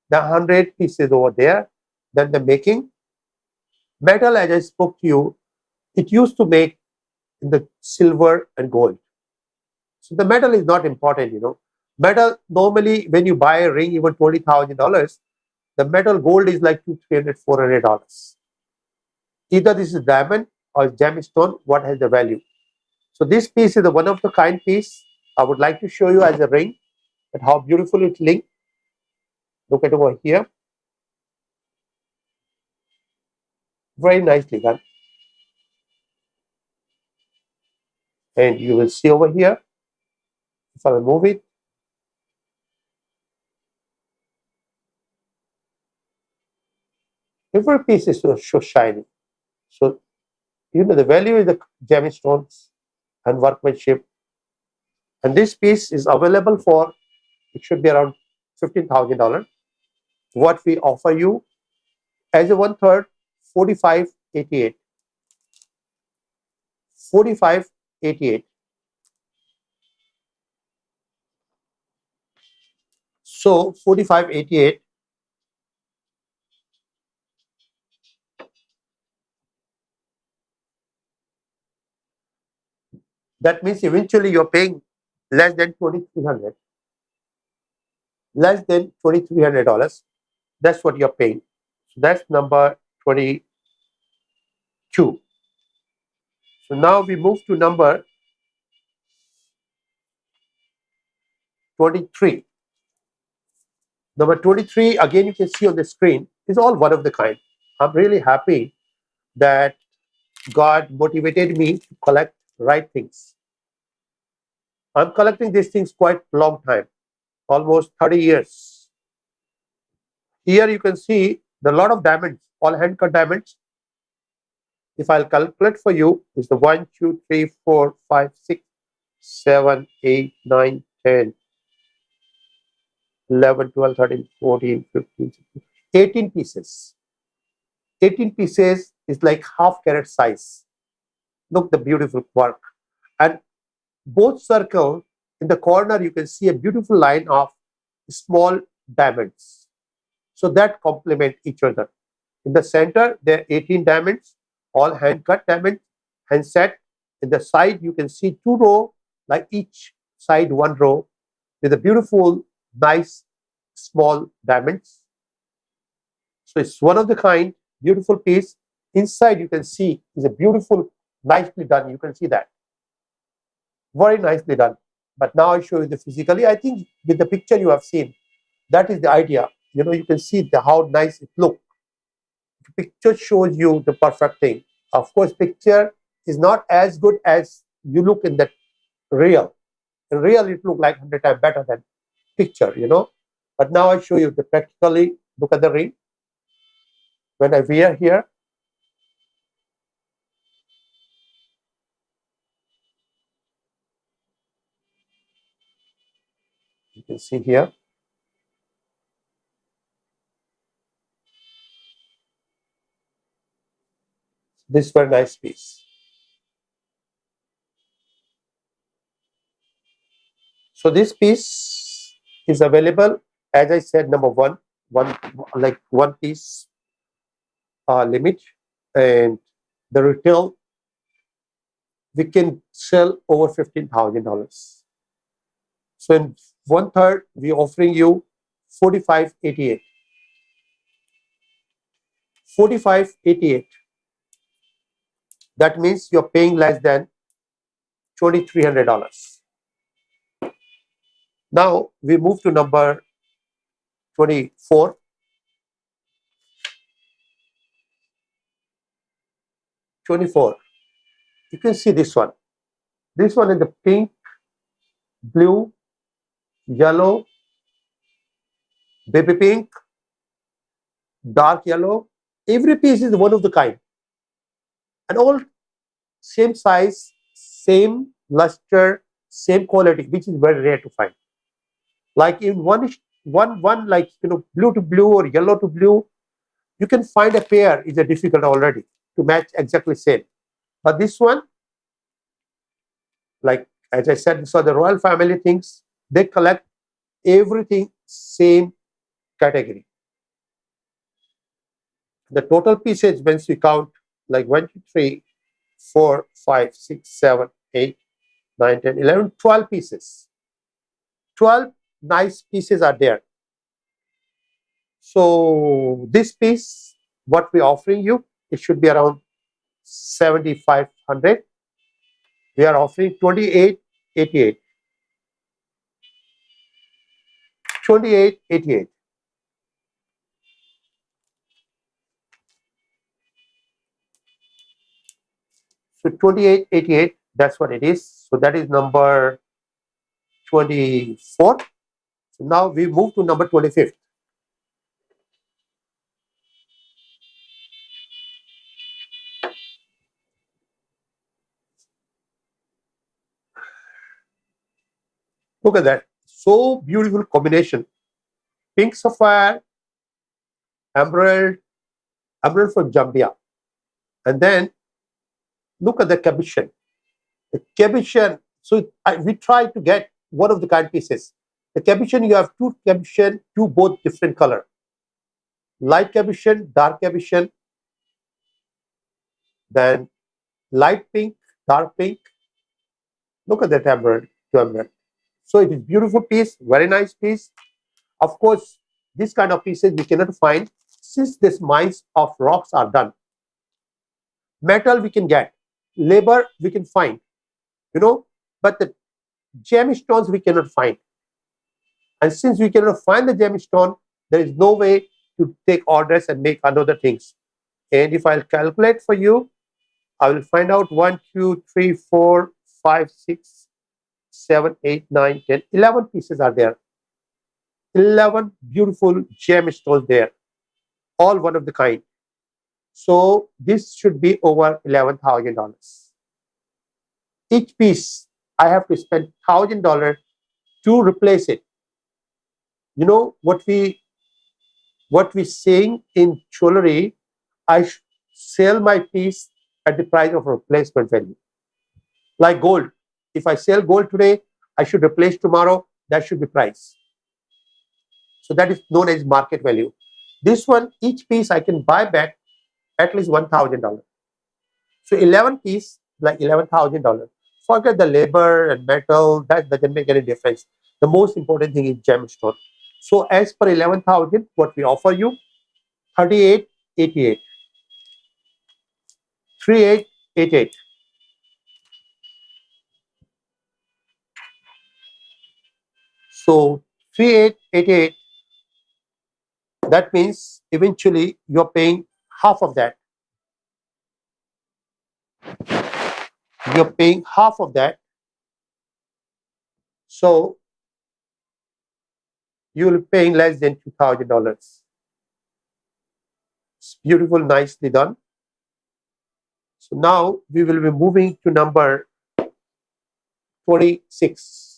The 100 pieces over there. Then the making. Metal, as I spoke to you, it used to make in the silver and gold. So the metal is not important, you know. Metal, normally when you buy a ring, even $20,000, the metal gold is like $200, $300, $400. Either this is diamond or gemstone, what has the value. So this piece is a one of the kind piece. I would like to show you as a ring, but how beautiful it links. Look at over here. Very nicely done. And you will see over here, if I remove it, every piece is so shiny. So, you know, the value is the gemstones and workmanship. And this piece is available for, it should be around $15,000. What we offer you as a 1/3, 4588. 4588. So 4588, that means eventually you're paying less than $2,300, less than $2,300. That's what you're paying. So that's number 22. So now we move to number 23. Number 23, again, you can see on the screen, is all one of the kind. I'm really happy that God motivated me to collect right things. I'm collecting these things quite long time, almost 30 years. Here you can see the lot of diamonds, all hand cut diamonds. If I'll calculate for you, is the 1, 2, 3, 4, 5, 6, 7, 8, 9, 10, 11, 12, 13, 14, 15, 16, 18 pieces. 18 pieces is like half carat size. Look the beautiful work. And both circle, in the corner you can see a beautiful line of small diamonds. So that complement each other. In the center, there are 18 diamonds, all hand-cut diamonds, hand set. In the side, you can see 2 rows, like each side 1 row, with a beautiful, nice, small diamonds. So it's one of the kind, beautiful piece. Inside, you can see is a beautiful, nicely done. You can see that. Very nicely done. But now I show you the physically. I think with the picture you have seen, that is the idea. You know, you can see how nice it looks. The picture shows you the perfect thing. Of course, picture is not as good as you look in the real. In real, it looks like 100 times better than picture, you know. But now I show you the practically. Look at the ring. When I wear here, you can see here. This very nice piece. So this piece is available, as I said, number one piece limit, and the retail we can sell over $15,000. So in 1/3, we're offering you 4588. 4588. That means you're paying less than $2,300. Now we move to number 24. 24. You can see this one. This one is the pink, blue, yellow, baby pink, dark yellow. Every piece is one of the kind. And all same size, same luster, same quality, which is very rare to find. Like in one like, you know, blue to blue or yellow to blue, you can find a pair is a difficult already to match exactly same. But this one, like as I said, these are the royal family things. They collect everything same category. The total pieces, once we count, like 1, 2, 3, 4, 5, 6, 7, 8, 9, 10, 11, 12 pieces. 12 nice pieces are there. So this piece, what we're offering you, it should be around 7,500. We are offering 2888. 2888. So 2888, that's what it is. So that is number 24. So now we move to number 25th. Look at that. So beautiful combination. Pink sapphire, emerald from Zambia. And then look at the cabochon. The cabochon. So we try to get one of the kind pieces. The capuchin, you have two capuchin, two both different color. Light capuchin, dark capuchin, then light pink, dark pink. Look at that emerald to emerald. So it is beautiful piece, very nice piece. Of course, this kind of pieces we cannot find since these mines of rocks are done. Metal we can get, labor we can find, but the gemstones we cannot find. And since we cannot find the gemstone, there is no way to take orders and make another things. And if I'll calculate for you, I will find out 1, 2, 3, 4, 5, 6, 7, 8, 9, 10, 11 pieces are there. 11 beautiful gemstones there, all one of the kind. So this should be over $11,000. Each piece, I have to spend $1,000 to replace it. You know what we saying in jewelry, I sell my piece at the price of replacement value. Like gold, if I sell gold today, I should replace tomorrow, that should be price. So that is known as market value. This one, each piece I can buy back at least $1,000. So 11 piece, like $11,000. Forget the labor and metal, that doesn't make any difference. The most important thing is gemstone. So as per 11,000, what we offer you, 3888. 3888. So 3888, that means eventually you're paying half of that. You're paying half of that. So you will be paying less than $2,000. It's beautiful, nicely done. So now we will be moving to number 26.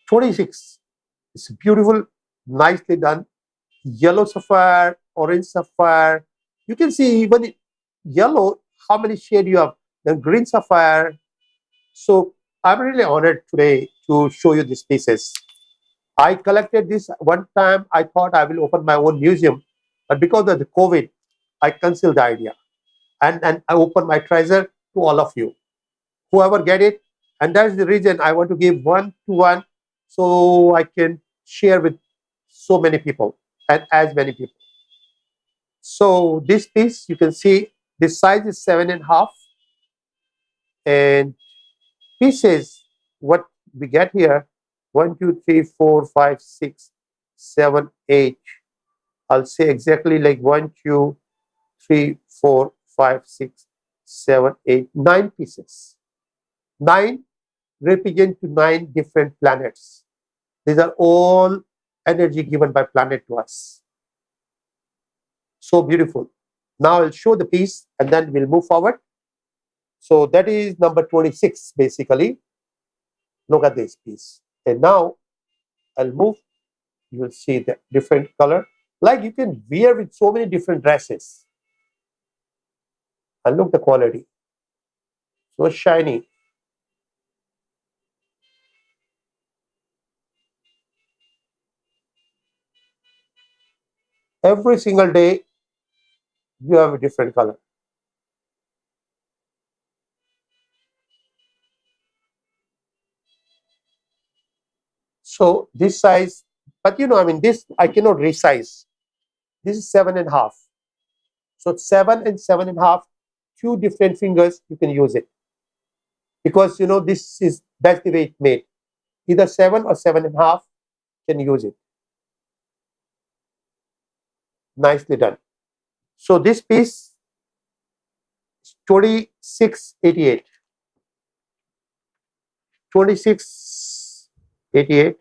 26. It's beautiful, nicely done. Yellow sapphire, orange sapphire. You can see even yellow, how many shades you have. Then green sapphire. So I'm really honored today to show you these pieces. I collected this one time. I thought I will open my own museum, but because of the COVID, I canceled the idea. And I open my treasure to all of you, whoever get it. And that's the reason I want to give one to one, so I can share with so many people and as many people. So this piece, you can see this size is 7.5, and pieces what we get here, 1, 2, 3, 4, 5, 6, 7, 8. I'll say exactly like 1, 2, 3, 4, 5, 6, 7, 8, 9 pieces. 9 represent to 9 different planets. These are all energy given by planet to us. So beautiful. Now I'll show the piece and then we'll move forward. So that is number 26 basically. Look at this piece. And now I'll move. You will see the different color. Like you can wear with so many different dresses. And look the quality. So shiny. Every single day, you have a different color. So this size, but this I cannot resize. This is 7.5. So 7 and 7.5, 2 different fingers, you can use it. Because that's the way it's made. Either 7 or 7.5 can use it. Nicely done. So this piece is 2688. 2688.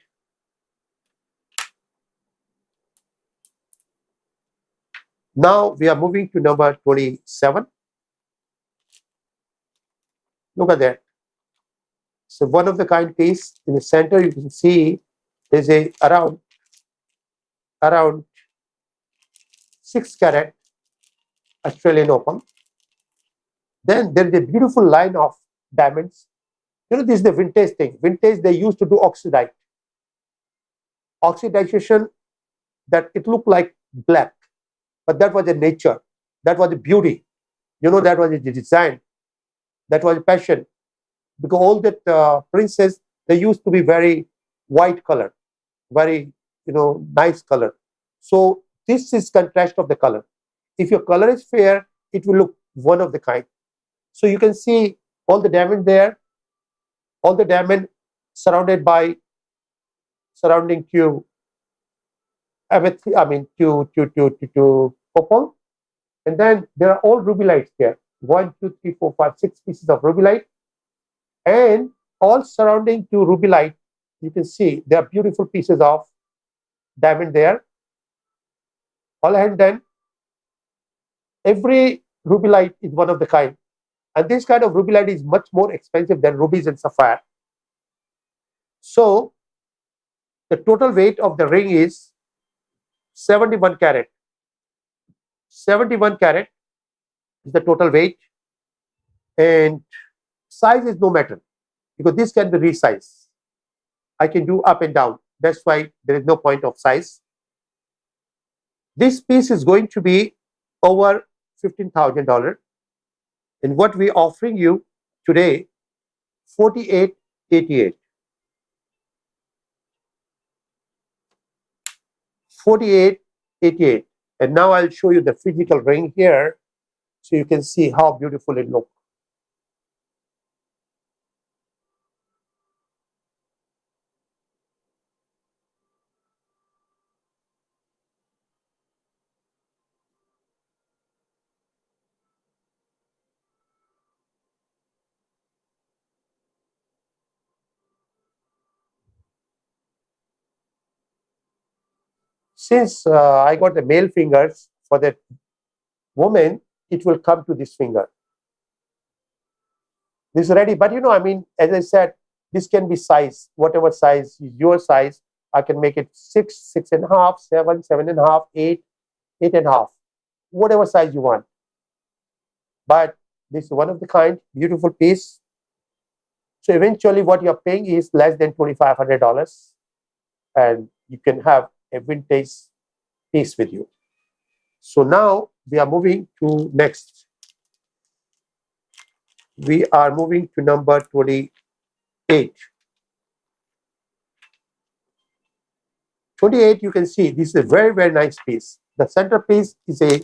Now we are moving to number 27. Look at that. So one of the kind piece in the center, you can see there's a around 6 carat Australian Open. Then there is a beautiful line of diamonds. You know, this is the vintage thing. Vintage, they used to do oxidization, that it looked like black, but that was a nature, that was a beauty. You know, that was a design, that was a passion. Because all that princes, they used to be very white color, very, you know, nice color. So this is contrast of the color. If your color is fair, it will look one of the kind. So you can see all the diamond there, all the diamond surrounded by surrounding to opal, and then there are all ruby lights there. 1, 2, 3, 4, 5, 6 pieces of ruby light, and all surrounding to ruby light. You can see there are beautiful pieces of diamond there. All and then every ruby light is one of the kind, and this kind of ruby light is much more expensive than rubies and sapphire. So the total weight of the ring is 71 carat. 71 carat is the total weight, and size is no matter, because this can be resized. I can do up and down. That's why there is no point of size. This piece is going to be over $15,000, and what we're offering you today, $48.88. $48.88. And now I'll show you the physical ring here, so you can see how beautiful it looks. Since I got the male fingers for that woman, it will come to this finger. This is ready, but you know, I mean, as I said, this can be size, whatever size is your size. I can make it 6, 6.5, 7, 7.5, 8, 8.5, whatever size you want. But this is one of the kind, beautiful piece. So eventually what you're paying is less than $2,500, and you can have a vintage piece with you. So now we are moving to next. We are moving to number 28. 28, you can see this is a very, very nice piece. The centerpiece is a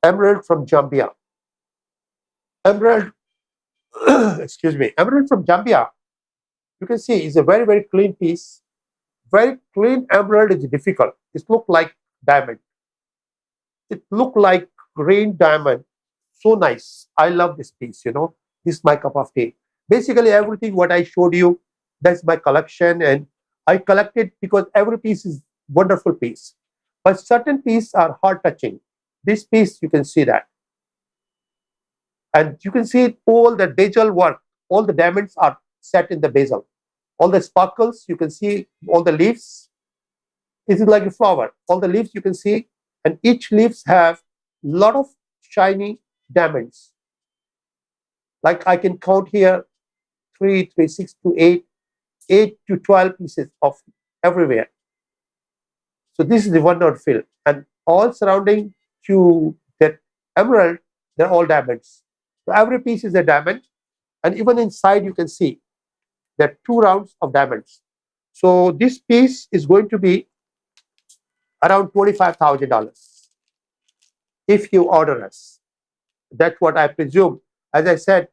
emerald from Zambia. Emerald, excuse me, emerald from Zambia. You can see it's a very, very clean piece. Very clean emerald is difficult. It looks like diamond. It looks like green diamond. So nice. I love this piece, you know. This is my cup of tea. Basically, everything what I showed you, that's my collection, and I collected because every piece is wonderful piece. But certain pieces are heart touching. This piece, you can see that. And you can see all the bezel work. All the diamonds are set in the bezel. All the sparkles, you can see all the leaves. This is like a flower. All the leaves you can see, and each leaves have lot of shiny diamonds. Like I can count here 3, 3, 6 to 8, 8 to 12 pieces of everywhere. So this is the one-note fill, and all surrounding to that emerald, they're all diamonds. So every piece is a diamond, and even inside you can see there are 2 rounds of diamonds. So this piece is going to be around $25,000 if you order us. That's what I presume. As I said,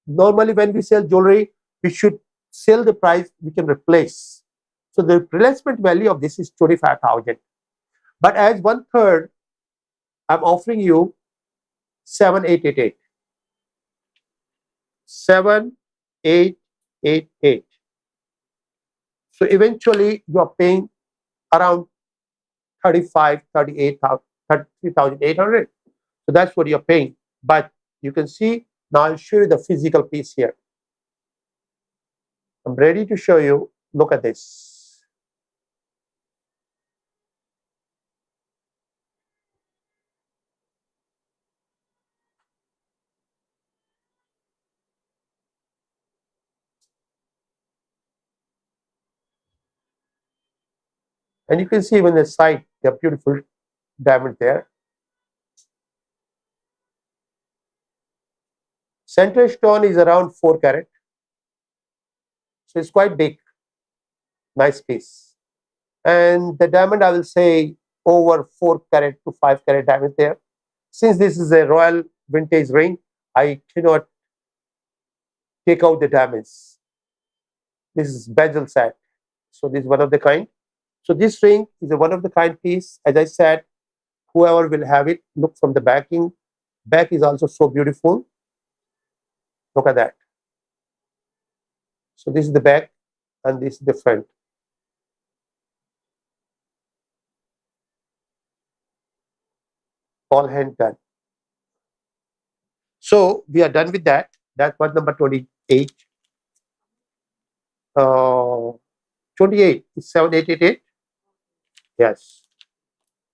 normally when we sell jewelry, we should sell the price we can replace. So the replacement value of this is $25,000. But as 1/3, I'm offering you 7,888. 7,888. So eventually you are paying around 33,800. So that's what you're paying. But you can see, now I'll show you the physical piece here. I'm ready to show you. Look at this. And you can see even the side, they are beautiful diamond there. Center stone is around 4 carat. So it's quite big, nice piece. And the diamond, I will say over 4 carat to 5 carat diamond there. Since this is a royal vintage ring, I cannot take out the diamonds. This is bezel set. So this is one of the kind. So this ring is a one of the kind piece. As I said, whoever will have it, look from the backing. Back is also so beautiful. Look at that. So this is the back and this is the front. All hand done. So we are done with that. That was number 28. 28 is 7888. Yes.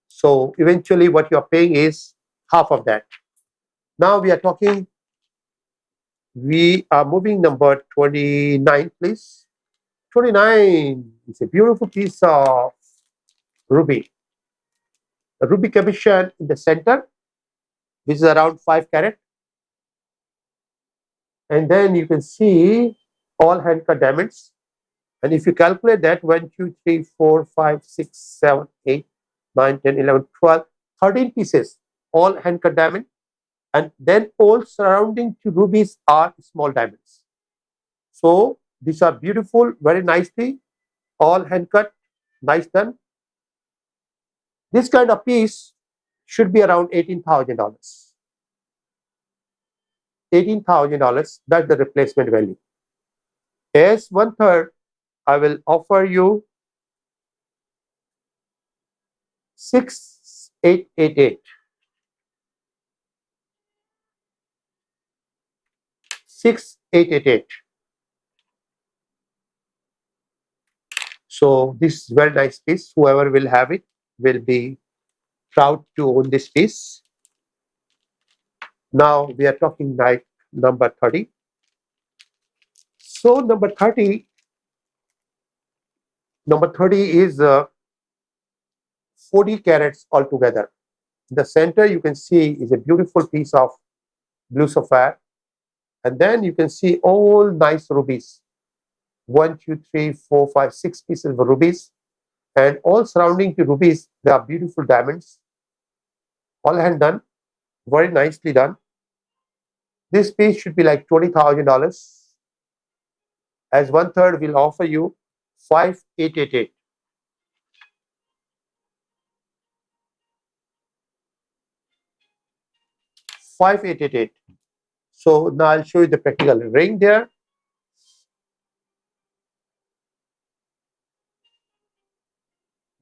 So eventually what you are paying is half of that. Now we are talking, we are moving number 29, please. 29 is a beautiful piece of ruby. The ruby commission in the center, which is around 5 carat. And then you can see all hand cut diamonds. And if you calculate that, 1, 2, 3, 4, 5, 6, 7, 8, 9, 10, 11, 12, 13 pieces, all hand cut diamond. And then all surrounding to rubies are small diamonds. So these are beautiful, very nicely, all hand cut, nice done. This kind of piece should be around $18,000. $18,000, that's the replacement value. As 1/3, I will offer you 6,888. 6,888. So this is very nice piece. Whoever will have it will be proud to own this piece. Now we are talking like number 30. So number 30 is 40 carats altogether. In the center you can see is a beautiful piece of blue sapphire. And then you can see all nice rubies. 1, 2, 3, 4, 5, 6 pieces of rubies. And all surrounding the rubies, there are beautiful diamonds. All hand done. Very nicely done. This piece should be like $20,000. As 1/3, we'll offer you 5,888. 5,888. So now I'll show you the practical ring there.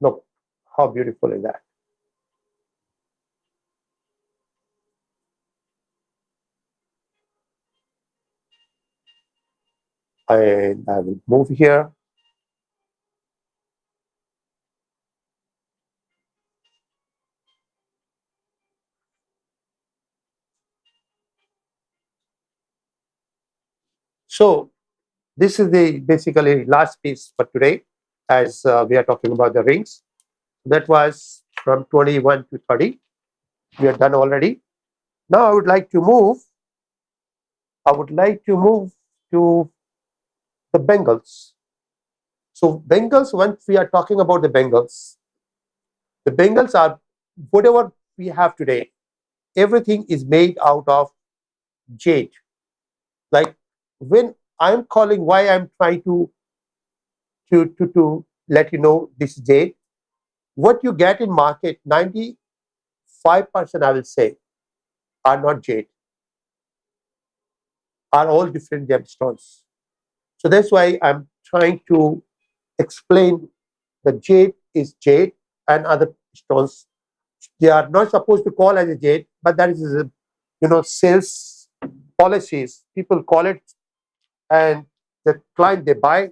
Look, how beautiful is that? And I will move here. So this is the basically last piece for today, as we are talking about the rings. That was from 21 to 30. We are done already. Now I would like to move. To the bangles. So bangles, once we are talking about the bangles are whatever we have today. Everything is made out of jade. Like when I'm calling, why I'm trying to let you know this jade. What you get in market, 95% I will say, are not jade, are all different gemstones. So that's why I'm trying to explain that jade is jade and other stones. They are not supposed to call as a jade, but that is, sales policies. People call it, and the client, they buy.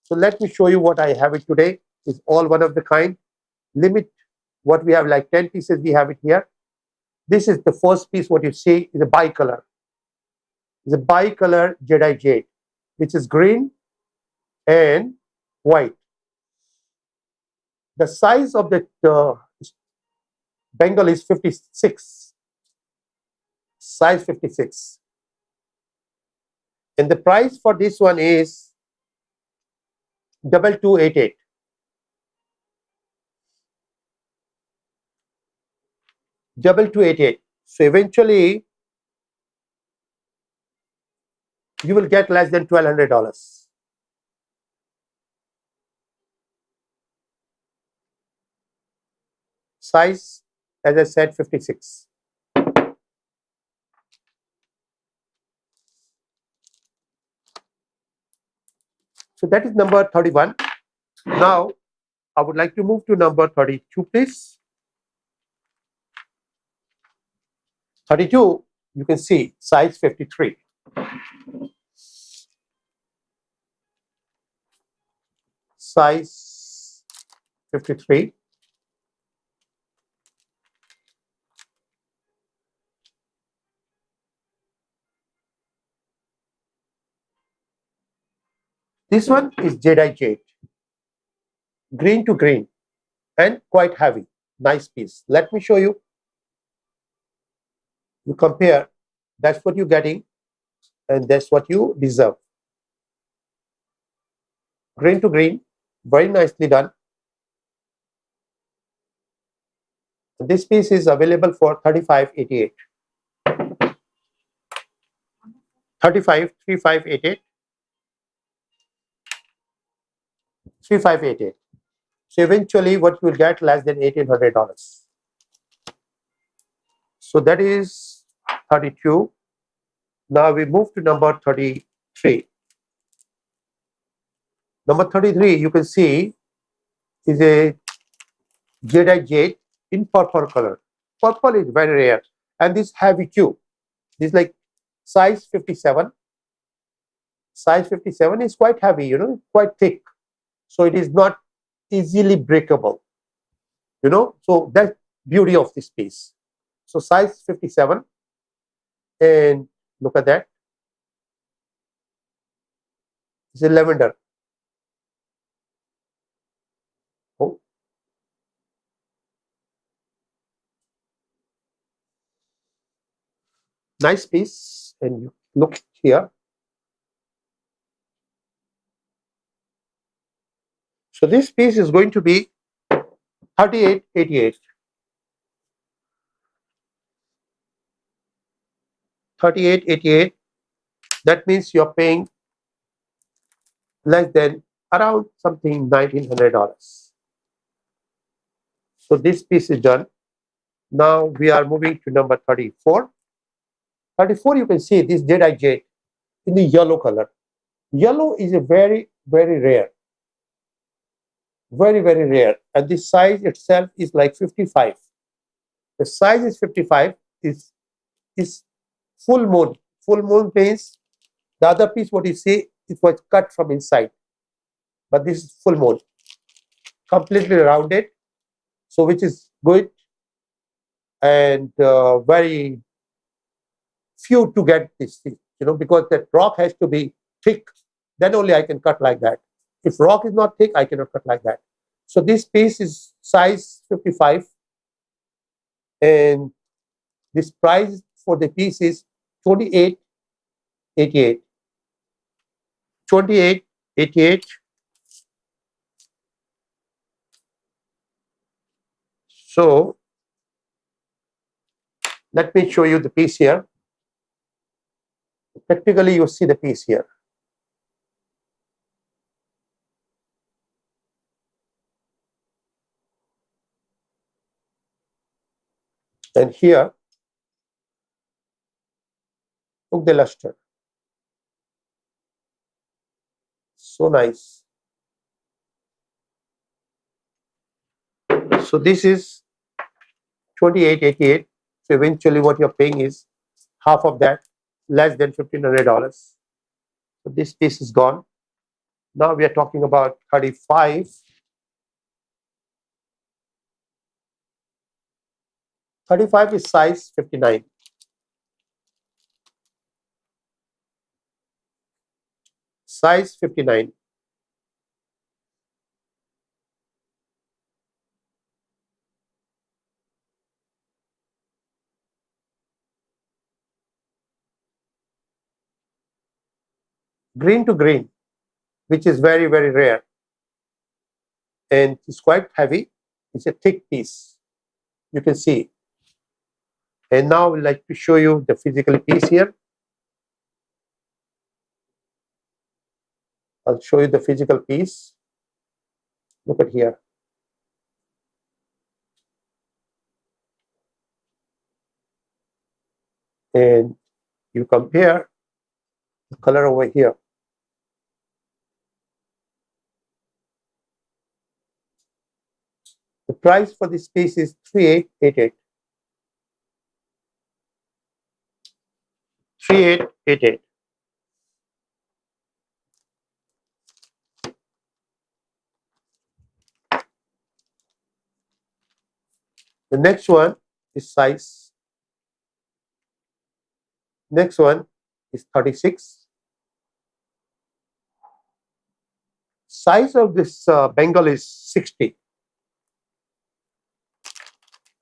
So let me show you what I have it today. It's all one of the kind. Limit what we have, like 10 pieces we have it here. This is the first piece. What you see is a bicolor. It's a bicolor jadeite jade, which is green and white. The size of the Bengal is 56. Size 56. And the price for this one is 2288. So eventually you will get less than $1,200. Size, as I said, 56. So that is number 31. Now I would like to move to number 32, please. 32, you can see size 53. Size 53. This one is jade, green to green, and quite heavy. Nice piece. Let me show you. You compare. That's what you're getting, and that's what you deserve. Green to green, very nicely done. This piece is available for 3588. 3588. 3588. So eventually what you will get less than $1,800. So that is 32. Now we move to number 33. Number 33, you can see, is a jade in purple color. Purple is very rare. And this heavy Q. This is like size 57. Size 57 is quite heavy, you know, quite thick. So it is not easily breakable, you know. So that's beauty of this piece. So size 57, and look at that. It's a lavender. Oh. Nice piece, and you look here. So this piece is going to be 3888. 3888. That means you're paying less than around something $1,900. So this piece is done. Now we are moving to number 34. 34, you can see this jade in the yellow color. Yellow is a very, very rare. Very, very rare. And the size itself is like 55. The size is 55, is full moon. Full moon means the other piece, what you see, it was cut from inside. But this is full moon. Completely rounded. So which is good. And very few to get this thing, you know, because that rock has to be thick. Then only I can cut like that. If rock is not thick, I cannot cut like that. So this piece is size 55. And this price for the piece is 2888. 2888. So let me show you the piece here. Technically, you see the piece here. And here, look the luster. So nice. So this is 2888. So eventually what you're paying is half of that, less than $1,500. So this piece is gone. Now we are talking about 35. 35 is size 59. Size 59. green to green, which is very, very rare. And it's quite heavy. It's a thick piece. You can see. And now I'd like to show you the physical piece here. I'll show you the physical piece. Look at here. And you compare the color over here. The price for this piece is 3888. 3888. The next one is size. Next one is 36. Size of this Bengal is 60.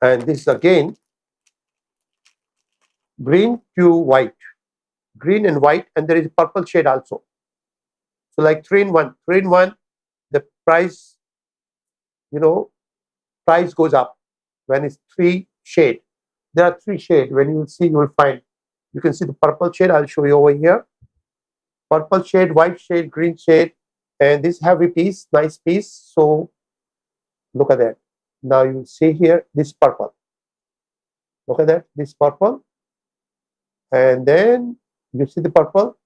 And this is again green to white. Green and white, and there is purple shade also. So like 3 in 1. 3 in 1, the price, price goes up when it's 3 shade. There are 3 shades. When you will see, you will find, you can see the purple shade. I'll show you over here. Purple shade, white shade, green shade, and this heavy piece, nice piece. So look at that. Now you see here this purple. Look at that, this purple. And then you see the purple,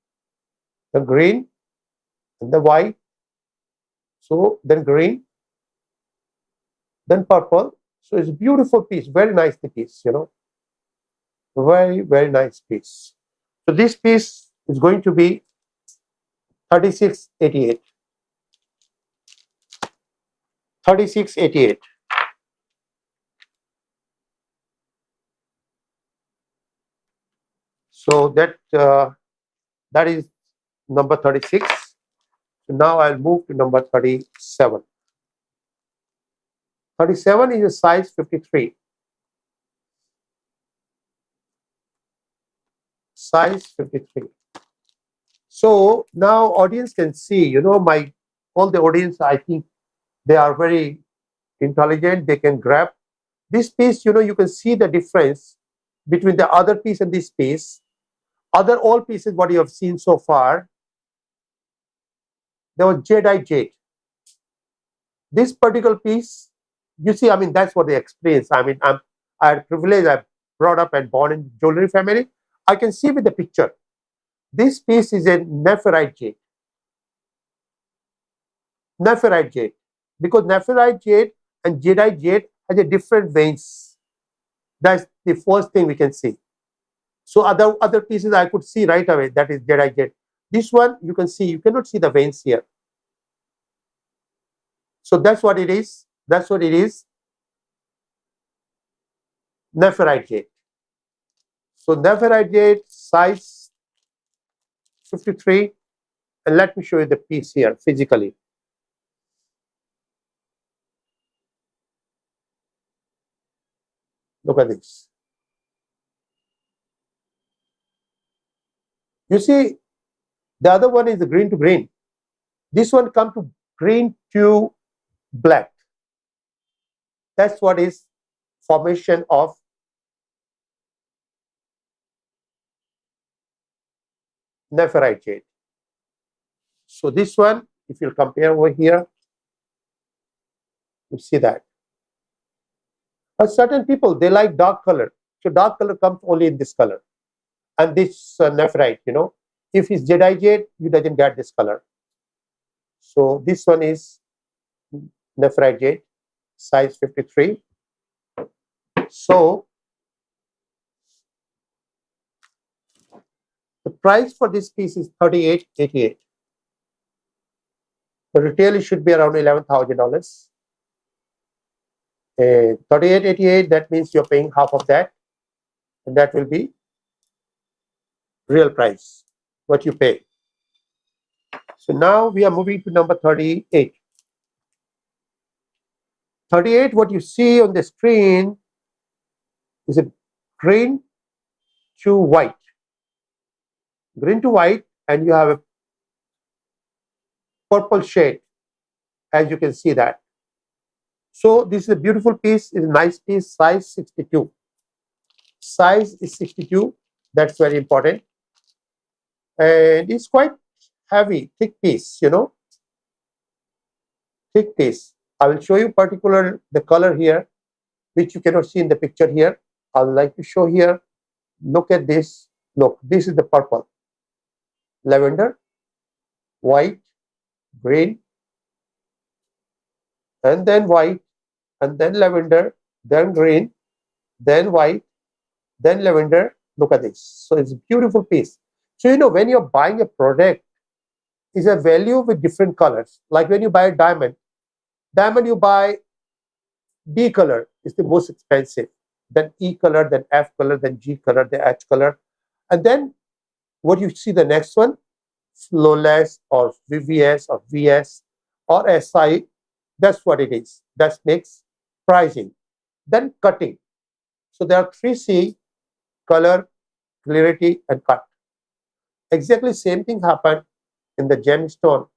the green, and the white. So then green, then purple. So it's a beautiful piece, very nice piece, Very, very nice piece. So this piece is going to be 3688. 3688. So that is number 36. So now I'll move to number 37. 37 is a size 53. Size 53. So now audience can see, all the audience, I think they are very intelligent. They can grab this piece. You can see the difference between the other piece and this piece. All pieces what you have seen so far, there was jade. This particular piece, you see, that's what they experience. I had privilege. I'm brought up and born in jewelry family. I can see with the picture. This piece is a nephrite jade. Nephrite jade, because nephrite jade and jadeite jade has a different veins. That's the first thing we can see. So other pieces I could see right away, that is jadeite jade. This one you can see, you cannot see the veins here. So that's what it is. That's what it is. Nephrite jade. So nephrite jade, size 53. And let me show you the piece here physically. Look at this. You see, the other one is the green to green. This one comes to green to black. That's what is formation of nephrite jade. So this one, if you compare over here, you see that. But certain people, they like dark color. So dark color comes only in this color. And this nephrite, if it's jadeite jade, you doesn't get this color. So this one is nephrite jade, size 53. So the price for this piece is $38.88. The retail it should be around $11,000. $38.88, that means you're paying half of that, and that will be real price, what you pay. So now we are moving to number 38. 38, what you see on the screen is a green to white. Green to white, and you have a purple shade, as you can see that. So this is a beautiful piece, is a nice piece, size 62. Size is 62, that's very important. And it's quite heavy, thick piece, you know, thick piece. I will show you particular the color here, which you cannot see in the picture here. I would like to show here. Look at this. Look, this is the purple, lavender, white, green, and then white, and then lavender, then green, then white, then lavender. Look at this. So it's a beautiful piece. So, you know, when you're buying a product, it's a value with different colors. Like when you buy a diamond you buy D color is the most expensive, then E color, then F color, then G color, then H color. And then what you see the next one, flawless or VVS or VS or SI, that's what it is. That makes pricing. Then cutting. So there are 3C, color, clarity, and cut. Exactly same thing happened in the gemstone.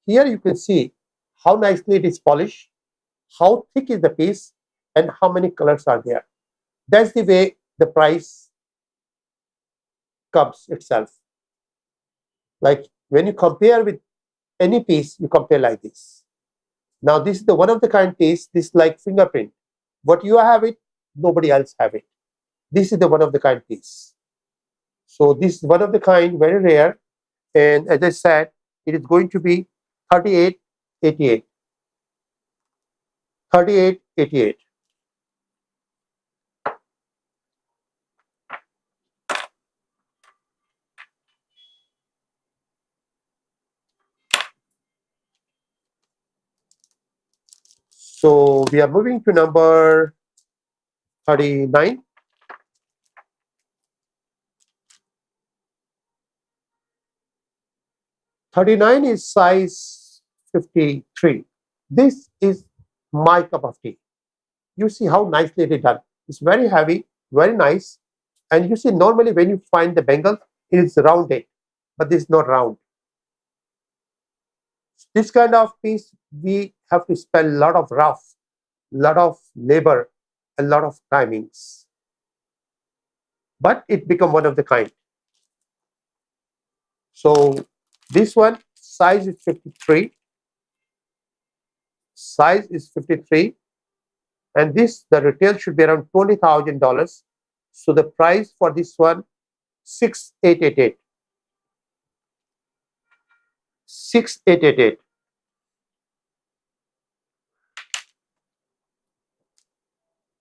Here you can see how nicely it is polished, how thick is the piece, and how many colors are there. That's the way the price comes itself. Like when you compare with any piece, you compare like this. Now this is the one of the kind piece, this is like fingerprint. What you have it, nobody else have it. This is the one of the kind piece. So this is one of the kind, very rare. And as I said, it is going to be 38.88. 38.88. So we are moving to number 39. 39 is size 53. This is my cup of tea. You see how nicely it is done. It's very heavy, very nice. And you see, normally when you find the bangle, it is rounded, but this is not round. This kind of piece, we have to spend a lot of rough, lot of labor, a lot of timings. But it become one of the kind. So this one, size is 53. Size is 53. And this, the retail should be around $20,000. So the price for this one, 6,888. 6,888.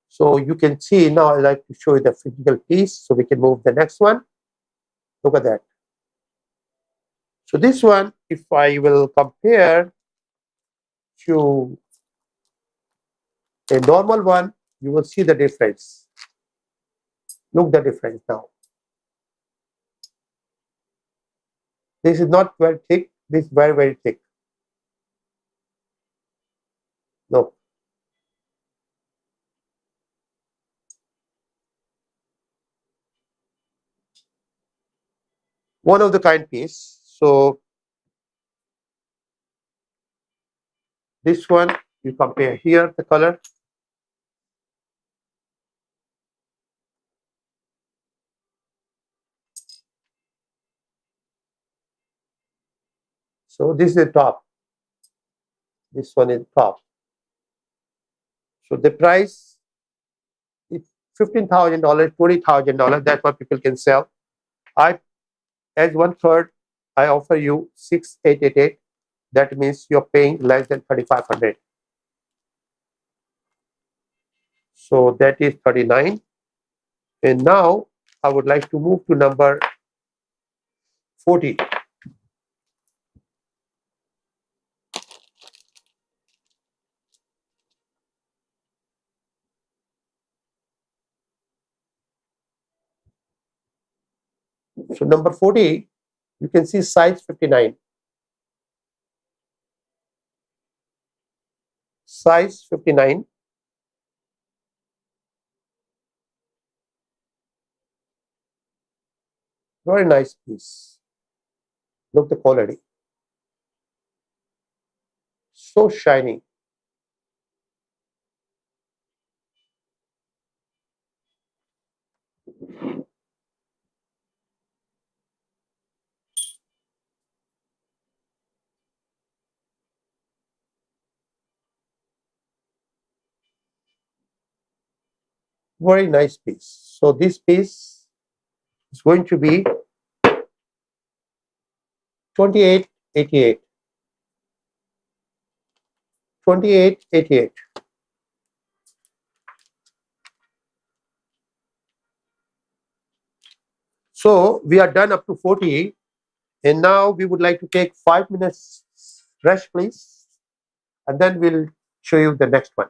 So you can see now, I'd like to show you the physical piece. So we can move the next one. Look at that. So this one, if I will compare to a normal one, you will see the difference. Look the difference now. This is not very thick. This is very, very thick. Look. One of the kind piece. So this one, you compare here the color. So this is the top. This one is top. So the price is $15,000, $20,000. That's what people can sell. As 1/3, I offer you 6,888. That means you're paying less than 3,500. So that is 39. And now I would like to move to number 40. So number 40, you can see size 59. Size 59. Very nice piece. Look the quality. so shiny. Very nice piece. So this piece is going to be 2888. 2888. So we are done up to 40, and now we would like to take 5 minutes rest, please, and then we'll show you the next one.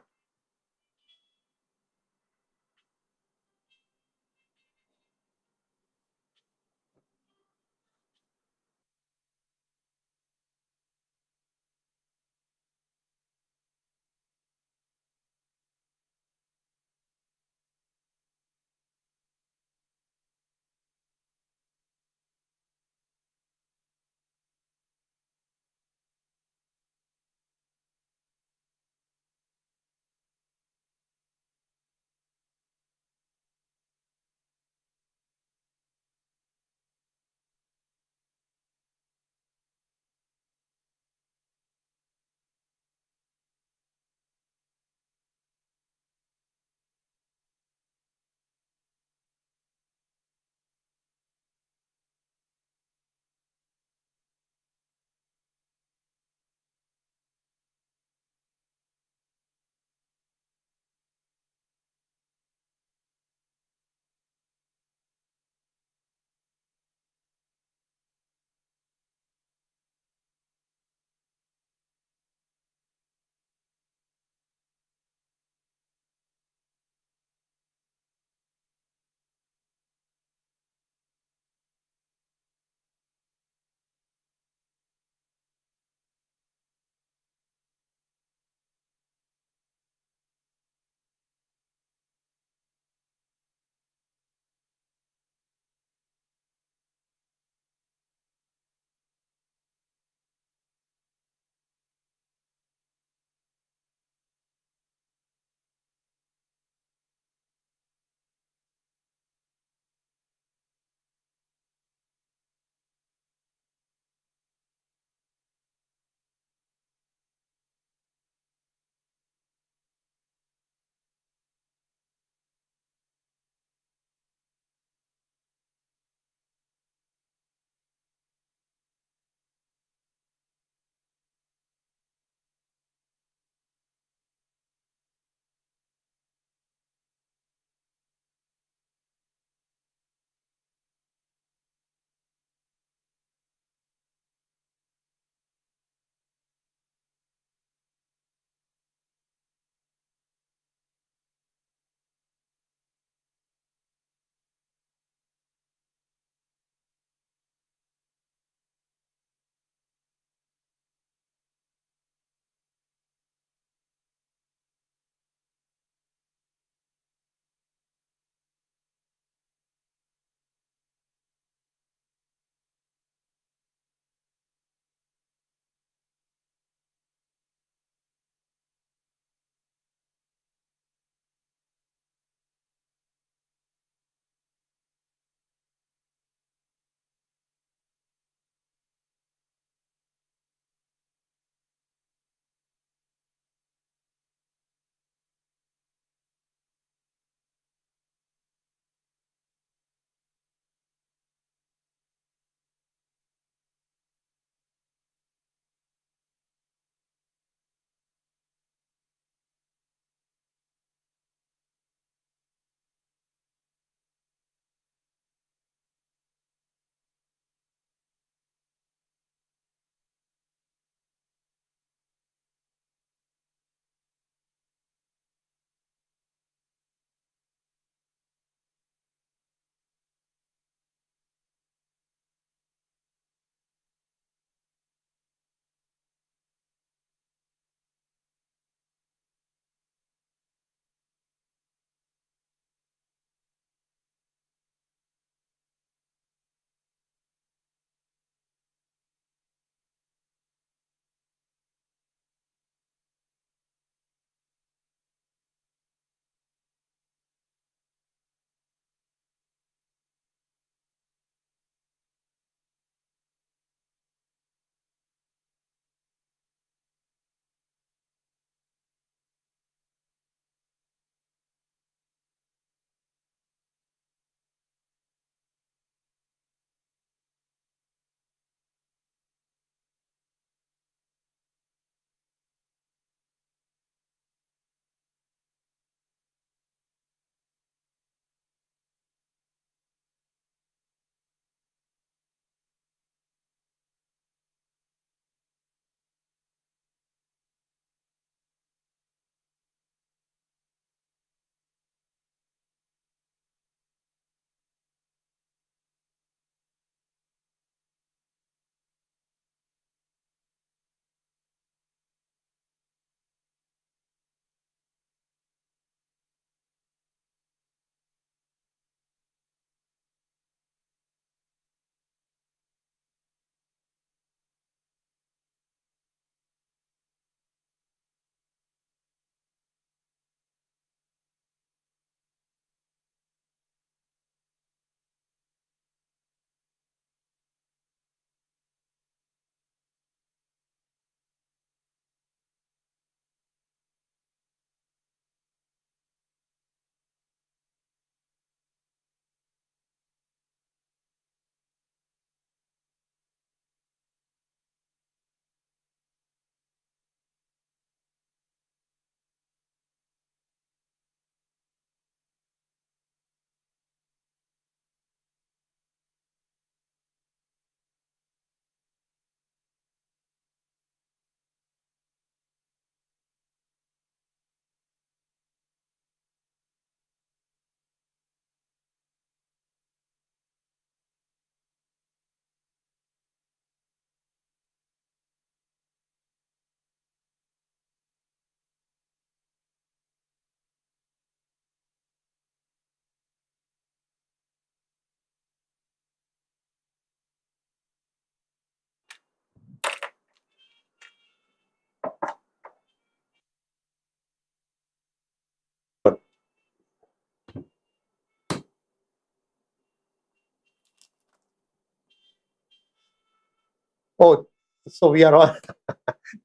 Oh, so we are on.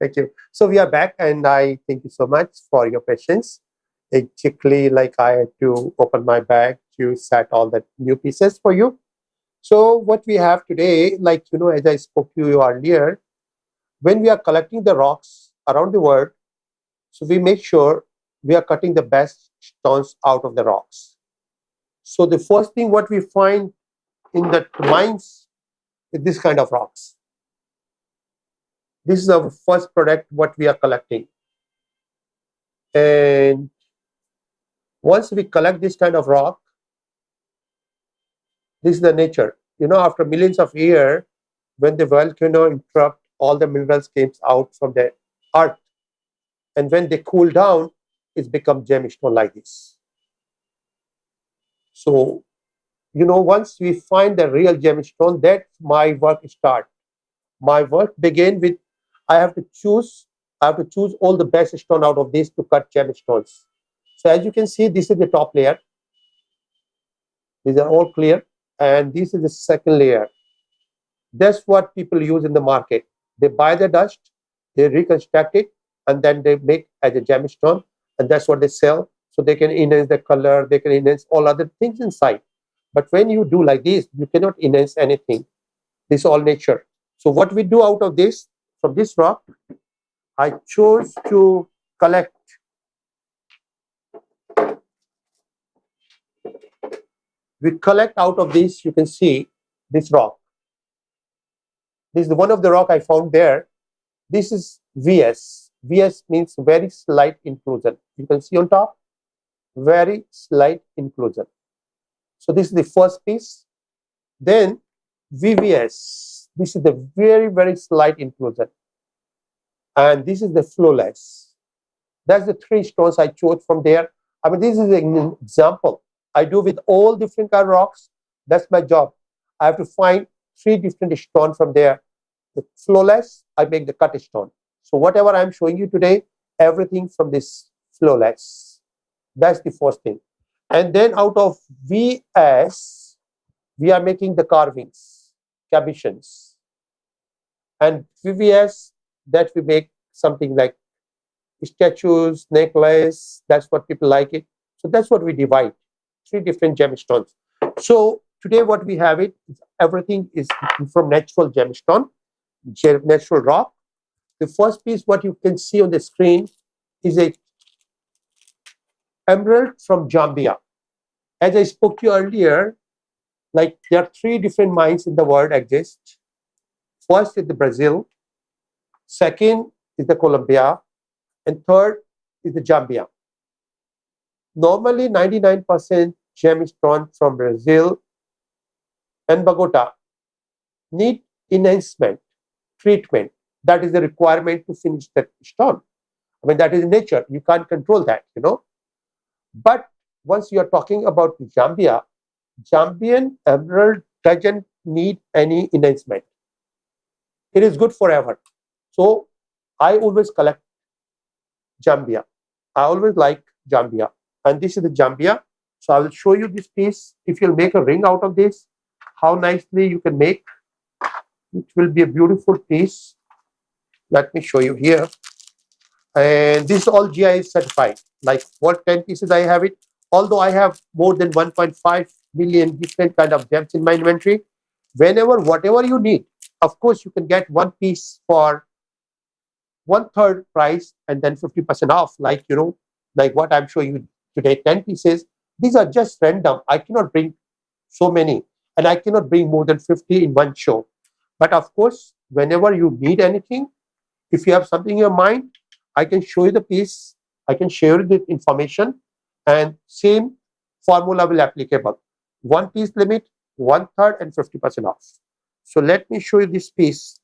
Thank you. So we are back, and I thank you so much for your patience. Exactly, like I had to open my bag to set all the new pieces for you. So what we have today, like as I spoke to you earlier, when we are collecting the rocks around the world, so we make sure we are cutting the best stones out of the rocks. So the first thing what we find in the mines is this kind of rocks. This is our first product what we are collecting. And once we collect this kind of rock, this is the nature. After millions of years, when the volcano erupt, all the minerals came out from the earth. And when they cool down, it's become gemstone like this. So, once we find the real gemstone, that's my work start. My work begin with I have to choose all the best stone out of this to cut gemstones. So as you can see, this is the top layer. These are all clear. And this is the second layer. That's what people use in the market. They buy the dust, they reconstruct it, and then they make as a gemstone, and that's what they sell. So they can enhance the color, they can enhance all other things inside. But when you do like this, you cannot enhance anything. This is all nature. So what we do out of this, from this rock, I chose to collect. We collect out of this, you can see this rock. This is one of the rock I found there. This is VS. VS means very slight inclusion. You can see on top, very slight inclusion. So this is the first piece. Then VVS. This is the very, very slight inclusion. And this is the flawless. That's the three stones I chose from there. I mean, this is an example. I do with all different kind of rocks. That's my job. I have to find three different stones from there. The flawless, I make the cut stone. So whatever I'm showing you today, everything from this flawless. That's the first thing. And then out of VS, we are making the carvings, cabochons. And VVS, that we make something like statues, necklace. That's what people like it. So that's what we divide. Three different gemstones. So today what we have everything is from natural gemstone, natural rock. The first piece what you can see on the screen is a emerald from Zambia. As I spoke to you earlier, like there are three different mines in the world exist. First is the Brazil, second is the Colombia, and third is the Zambia. Normally 99% gemstone from Brazil and Bogota need enhancement, treatment. That is the requirement to finish that stone. I mean, that is nature. You can't control that, But once you are talking about Zambia, Zambian emerald doesn't need any enhancement. It is good forever. So I always collect Zambia. I always like Zambia. And this is the Zambia. So I will show you this piece. If you'll make a ring out of this, how nicely you can make. It will be a beautiful piece. Let me show you here. And this is all GI certified. Like what 10 pieces I have it. Although I have more than 1.5 million different kind of gems in my inventory. Whatever you need, of course, you can get one piece for 1/3 price and then 50% off. Like, like what I'm showing you today, 10 pieces. These are just random. I cannot bring so many. And I cannot bring more than 50 in one show. But of course, whenever you need anything, if you have something in your mind, I can show you the piece. I can share the information. And same formula will applicable. One piece limit, 1/3 and 50% off. So let me show you this piece.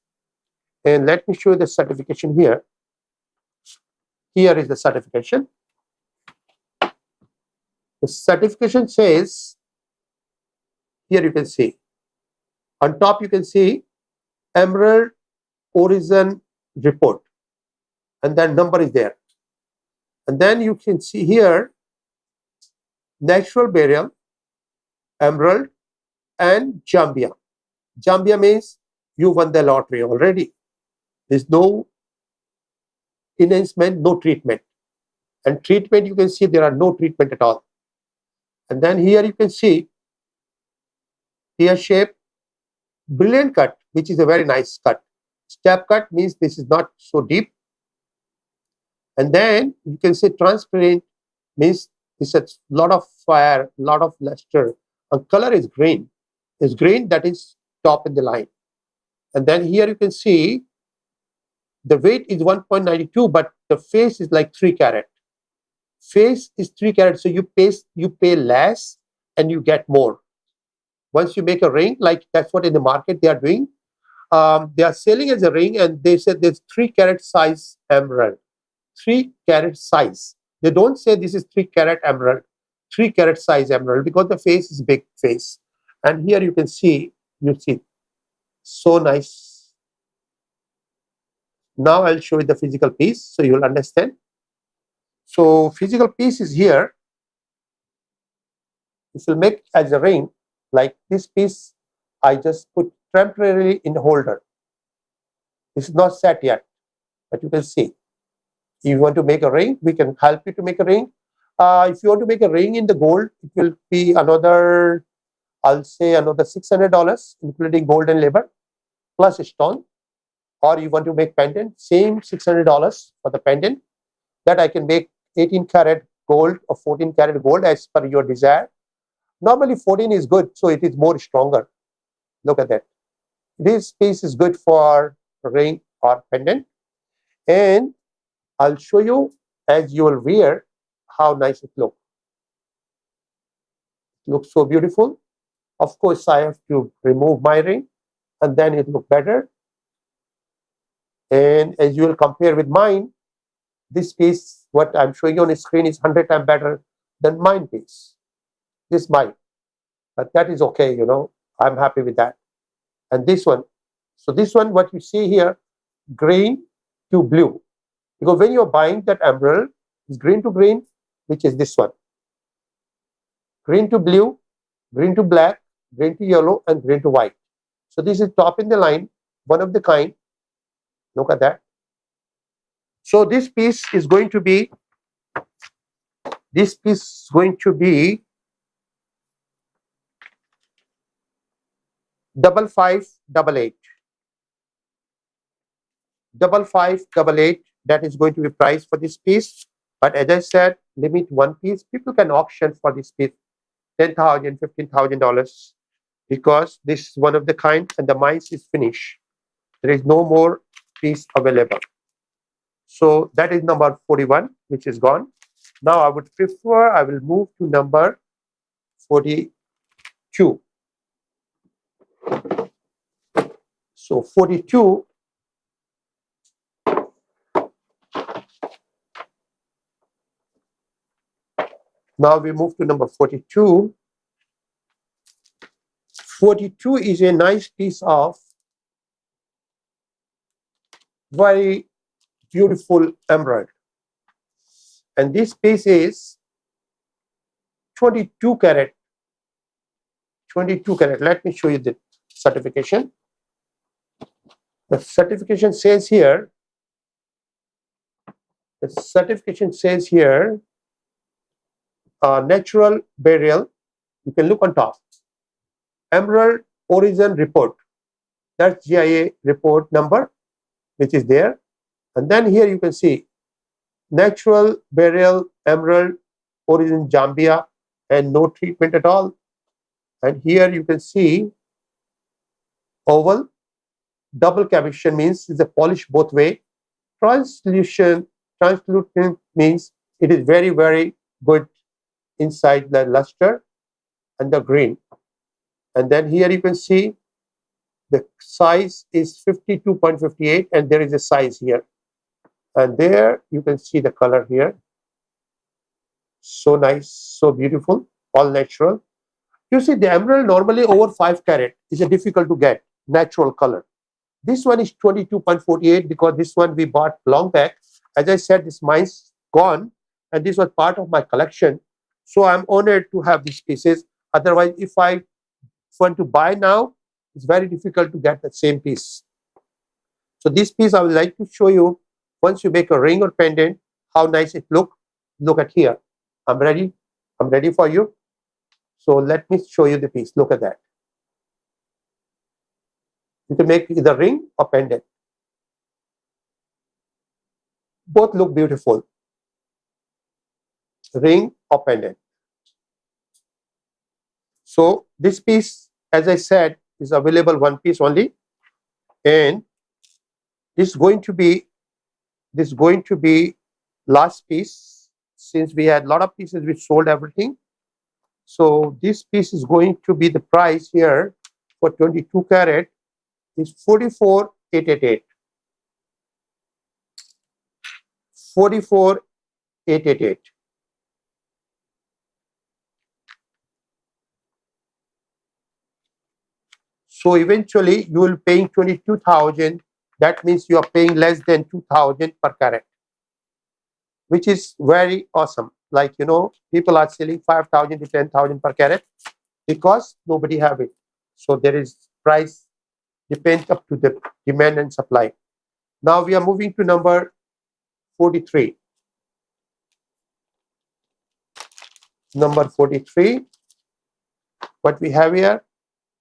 And let me show you the certification here. Here is the certification. The certification says, here you can see, on top you can see Emerald Origin Report. And that number is there. And then you can see here, natural burial, emerald, and Zambia. Zambia means you won the lottery already. There's no enhancement, no treatment. And treatment, you can see there are no treatment at all. And then here you can see tear shape, brilliant cut, which is a very nice cut. Step cut means this is not so deep. And then you can say transparent means this has a lot of fire, lot of luster. And color is green. It's green, that is top in the line. And then here you can see the weight is 1.92, but the face is like 3 carat. Face is 3 carat, so you pay less and you get more. Once you make a ring, like that's what in the market they are doing. They are selling as a ring, and they said there's 3 carat size emerald. 3 carat size. They don't say this is 3 carat emerald, 3 carat size emerald, because the face is big face. And here you see, so nice. Now I'll show you the physical piece so you'll understand. So physical piece is here. This will make as a ring, like this piece, I just put temporarily in the holder. This is not set yet, but you can see. If you want to make a ring, we can help you to make a ring. If you want to make a ring in the gold, it will be another, I'll say another $600, including gold and labor, plus stone. Or you want to make pendant, same $600 for the pendant. That I can make 18 karat gold or 14 karat gold as per your desire. Normally 14 is good, so it is more stronger. Look at that. This piece is good for ring or pendant. And I'll show you as you will wear how nice it looks. It looks so beautiful. Of course, I have to remove my ring and then it looks better. And as you will compare with mine, this piece, what I'm showing you on the screen, is 100 times better than mine piece. This is mine. But that is okay, you know. I'm happy with that. And this one. So this one, what you see here, green to blue. Because when you're buying that emerald, it's green to green, which is this one. Green to blue, green to black, green to yellow, and green to white. So this is top in the line, one of the kind. Look at that. So this piece is going to be, double 588. 5588. That is going to be price for this piece. But as I said, limit one piece. People can auction for this piece $10,000, $15,000, because this is one of the kind, and the mice is finished. There is no more piece available. So that is number 41, which is gone. Now I would prefer, I will move to number 42. So 42. Now we move to number 42. 42 is a nice piece of very beautiful emerald. And this piece is 22 karat. 22 karat. Let me show you the certification. The certification says here, natural burial. You can look on top. Emerald origin report. That's GIA report number, which is there. And then here you can see natural burial emerald origin Zambia and no treatment at all. And here you can see oval. Double cavation means it's a polish both way. Translucent means it is very, very good inside the luster and the green. And then here you can see the size is 52.58, and there is a size here. And there you can see the color here. So nice, so beautiful, all natural. You see the emerald normally over 5 carat is a difficult to get natural color. This one is 22.48 because this one we bought long back. As I said, this mine's gone and this was part of my collection. So I'm honored to have these pieces. Otherwise, if I want to buy now, it's very difficult to get the same piece. So this piece I would like to show you. Once you make a ring or pendant, how nice it look. Look at here. I'm ready for you. So let me show you the piece. Look at that. You can make either ring or pendant. Both look beautiful. Ring or pendant. So this piece, as I said, is available one piece only, and this is going to be last piece, since we had a lot of pieces, we sold everything. So this piece is going to be, the price here for 22 carat is 44,888. 44,888. So eventually you will paying 22,000. That means you are paying less than 2,000 per carat, which is very awesome. Like, you know, people are selling 5,000 to 10,000 per carat because nobody have it. So there is price depends up to the demand and supply. Now we are moving to number 43. Number 43. What we have here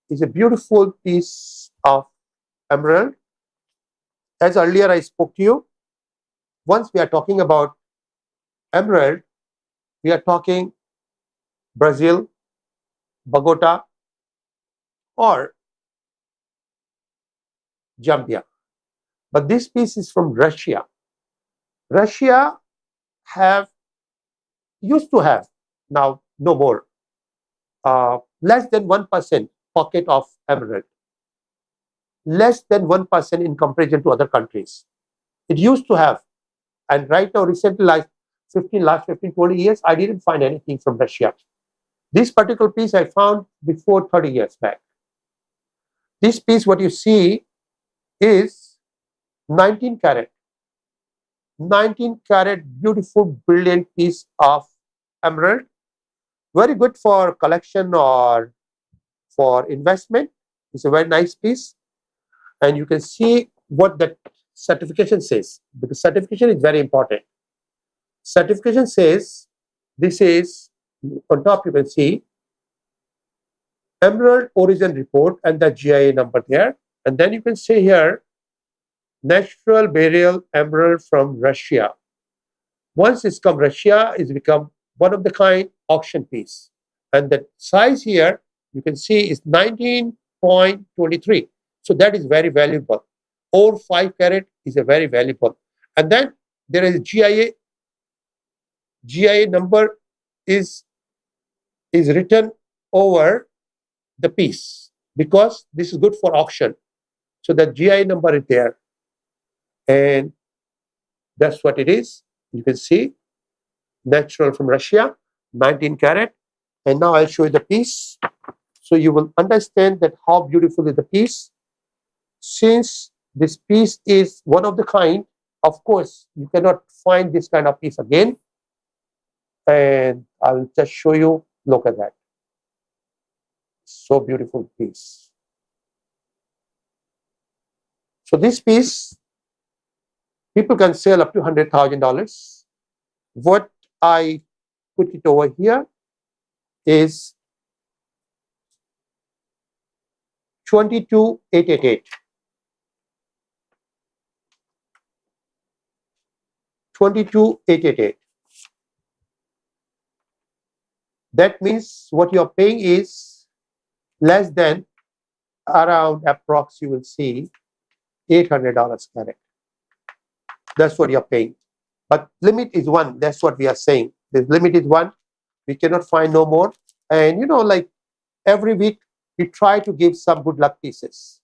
is a beautiful piece of emerald. As earlier I spoke to you, once we are talking about emerald, we are talking Brazil, Bogota, or Zambia. But this piece is from Russia. Russia used to have, now no more, less than 1% pocket of emerald. Less than 1% in comparison to other countries. It used to have, and right now, recently, last 15, 20 years, I didn't find anything from Russia. This particular piece I found before 30 years back. This piece, what you see, is 19 carat. 19 carat, beautiful, brilliant piece of emerald. Very good for collection or for investment. It's a very nice piece. And you can see what the certification says, because certification is very important. Certification says, this is, on top you can see Emerald Origin Report and the GIA number there. And then you can see here, Natural Burial Emerald from Russia. Once it's come Russia, it's become one of the kind auction piece. And the size here, you can see is 19.23. So that is very valuable. Over 5 carat is a very valuable. And then there is GIA. GIA number is written over the piece because this is good for auction. So the GIA number is there. And that's what it is. You can see natural from Russia, 19 carat. And now I'll show you the piece. So you will understand that how beautiful is the piece. Since this piece is one of the kind, of course, you cannot find this kind of piece again. And I'll just show you, look at that. So beautiful piece. So this piece, people can sell up to $100,000. What I put it over here is 22,888. 22,888. That means what you're paying is less than, around approx, you will see $800 carat. That's what you're paying. But limit is 1. That's what we are saying. The limit is 1. We cannot find no more. And you know, like every week, we try to give some good luck pieces.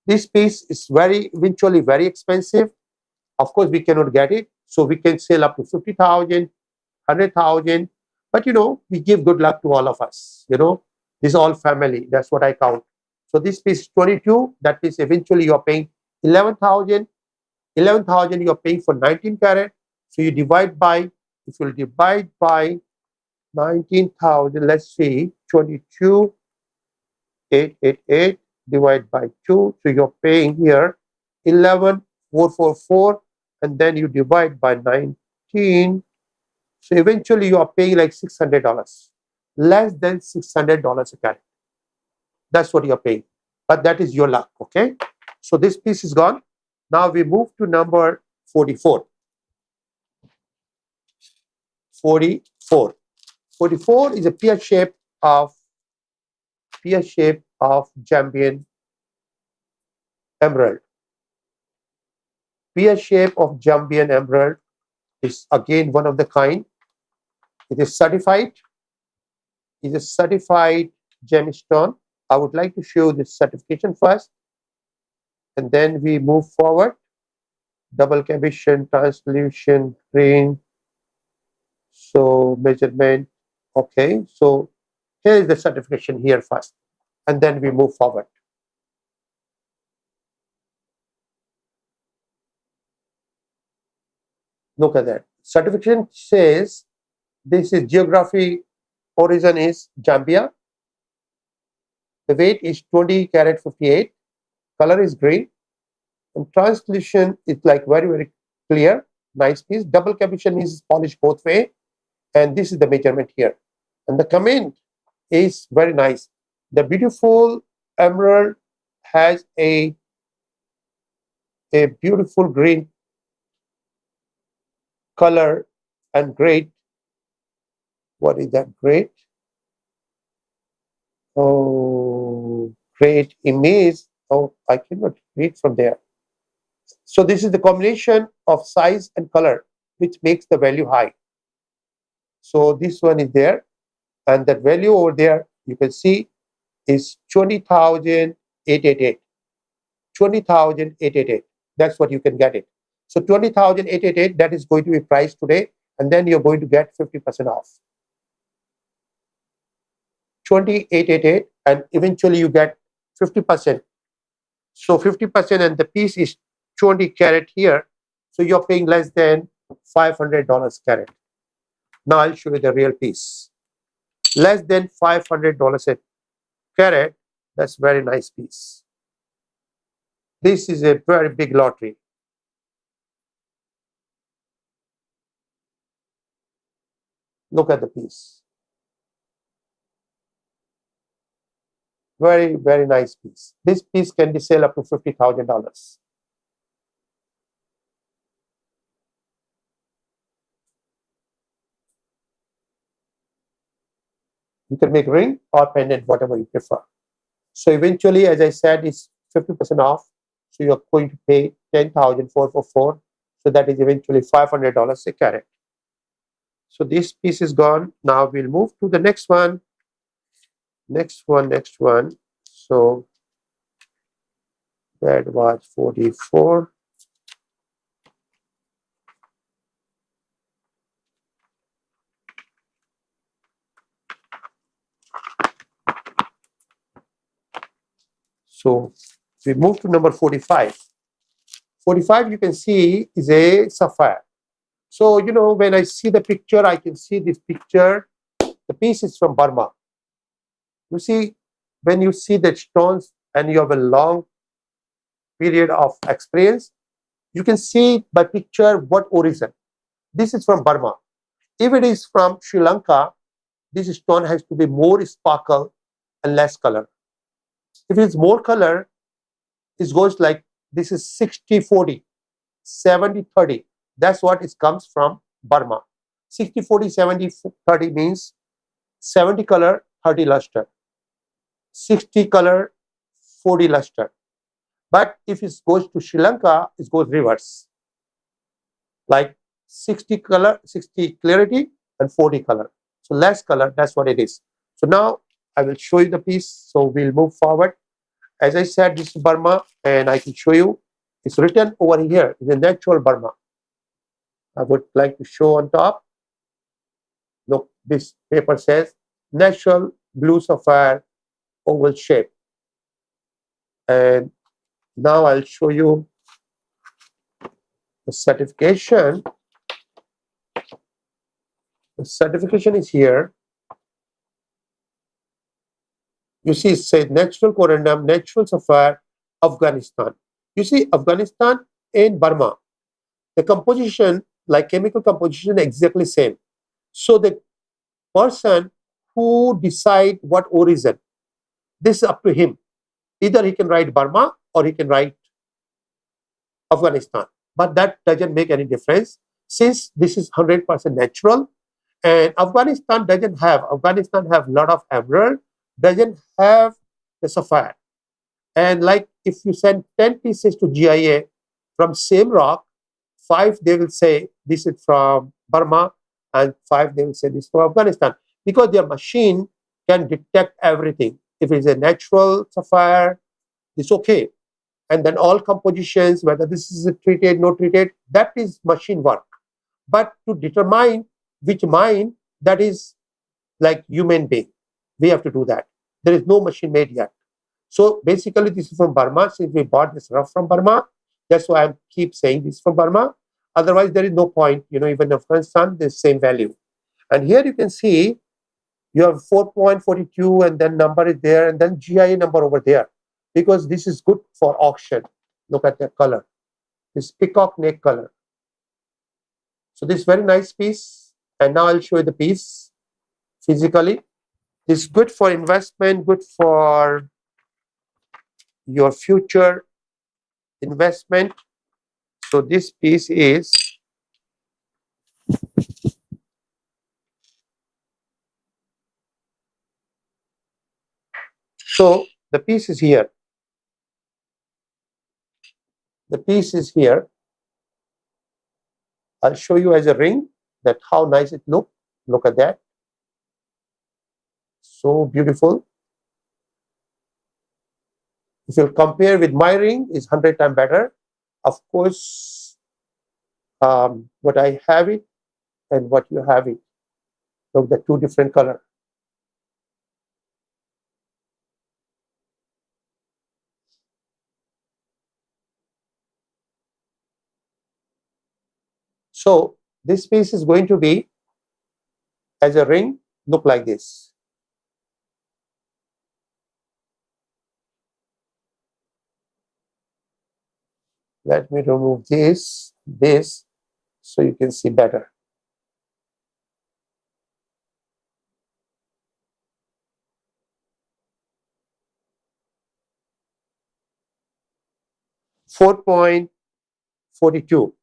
This piece is eventually very expensive. Of course, we cannot get it. So we can sell up to 50,000, 100,000. But you know, we give good luck to all of us. You know, this is all family. That's what I count. So this piece is 22. That means eventually you're paying 11,000. 11,000 you're paying for 19 carat. So you divide by, if you divide by 19,000, let's see, 22,888 divide by 2. So you're paying here 11,444, and then you divide by 19. So eventually you are paying like $600, less than $600 a carat. That's what you're paying. But that is your luck, okay? So this piece is gone. Now we move to number 44. 44. 44 is a pear shape of Jambian emerald. Pear shape of Jambian emerald is again one of the kind. It is certified. It is a certified gemstone. I would like to show this certification first, and then we move forward. Double cavitation, translucent, green. So measurement. Okay. So here is the certification here first, and then we move forward. Look at that. Certification says this is geography, origin is Zambia. The weight is 20 carat 58. Color is green. And translucent is like very, very clear. Nice piece. Double cavitation is polished both way. And this is the measurement here. And the comment is very nice. The beautiful emerald has a beautiful green color and great. What is that? Great. Oh, great image. Oh, I cannot read from there. So this is the combination of size and color which makes the value high. So this one is there, and that value over there you can see is 20,888. 20,888. That's what you can get it. So 20,888, that is going to be priced today, and then you're going to get 50% off. 20,888, and eventually you get 50%. So 50%, and the piece is 20 carat here. So you're paying less than $500 carat. Now I'll show you the real piece. Less than $500 a carat. That's very nice piece. This is a very big lottery. Look at the piece. Very, very nice piece. This piece can be sold up to $50,000. You can make ring or pendant, whatever you prefer. So eventually, as I said, it's 50% off. So you're going to pay $10,444. So that is eventually $500 a carat. So this piece is gone. Now we'll move to the next one. Next one. So that was 44. So we move to number 45. 45, you can see, is a sapphire. So, you know, when I see the picture, I can see this picture. The piece is from Burma. You see, when you see the stones and you have a long period of experience, you can see by picture what origin. This is from Burma. If it is from Sri Lanka, this stone has to be more sparkle and less color. If it's more color, it goes like this is 60-40, 70-30. That's what it comes from Burma. 60-40, 70-30 means 70 color, 30 luster. 60 color, 40 luster. But if it goes to Sri Lanka, it goes reverse. Like 60 color, 60 clarity and 40 color. So less color, that's what it is. So now I will show you the piece. So we'll move forward. As I said, this is Burma, and I can show you. It's written over here, the natural Burma. I would like to show on top. Look, this paper says natural blue sapphire oval shape. And now I'll show you the certification. The certification is here. You see, say natural corundum, natural sapphire, Afghanistan. You see, Afghanistan and Burma, the composition, like chemical composition, exactly same. So the person who decide what origin, this is up to him. Either he can write Burma or he can write Afghanistan. But that doesn't make any difference since this is 100% natural. And Afghanistan have a lot of emerald, doesn't have the sapphire. And like if you send 10 pieces to GIA from same rock, 5 they will say this is from Burma, and 5 they will say this is from Afghanistan, because their machine can detect everything. If it's a natural sapphire, it's okay. And then all compositions, whether this is a treated, not treated, that is machine work. But to determine which mine, that is like human being. We have to do that. There is no machine made yet. So basically this is from Burma. Since we bought this rough from Burma, that's why I keep saying this is from Burma. Otherwise there is no point, even in Afghanistan, the same value. And here you can see you have 4.42 and then number is there and then GIA number over there, because this is good for auction. Look at the color. This peacock neck color. So this very nice piece, and now I'll show you the piece physically. It's good for investment, good for your future investment. So this piece is the piece is here. The piece is here. I'll show you as a ring that how nice it looks. Look at that. So beautiful. If you compare with my ring, it's 100 times better. Of course, what I have it and what you have it. Look, the two different color. So this piece is going to be as a ring, look like this. Let me remove this, so you can see better. $4.42,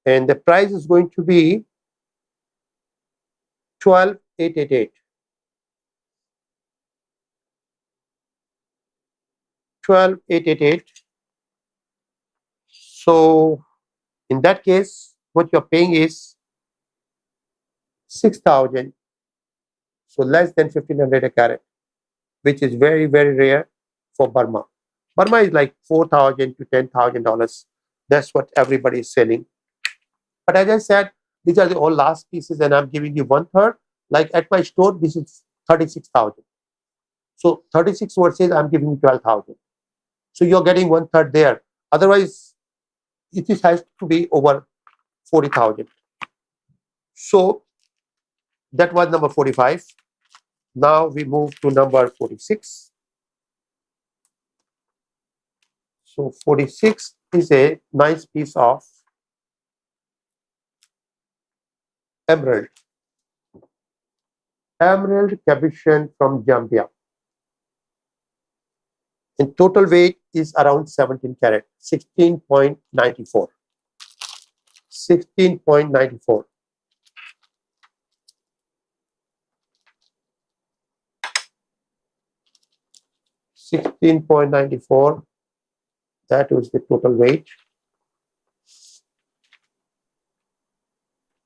and the price is going to be 12,888. 12,888. So in that case, what you're paying is 6,000. So less than 1,500 a carat, which is very, very rare for Burma. Burma is like $4,000 to $10,000. That's what everybody is selling. But as I said, these are the all last pieces, and I'm giving you 1/3. Like at my store, this is 36,000. So 36 versus I'm giving you 12,000. So you're getting 1/3 there. Otherwise, it has to be over 40,000. So that was number 45. Now we move to number 46. So 46 is a nice piece of emerald. Emerald cabochon from Zambia. In total weight is around 17 carat, 16.94. 16.94. $16.94. That was the total weight.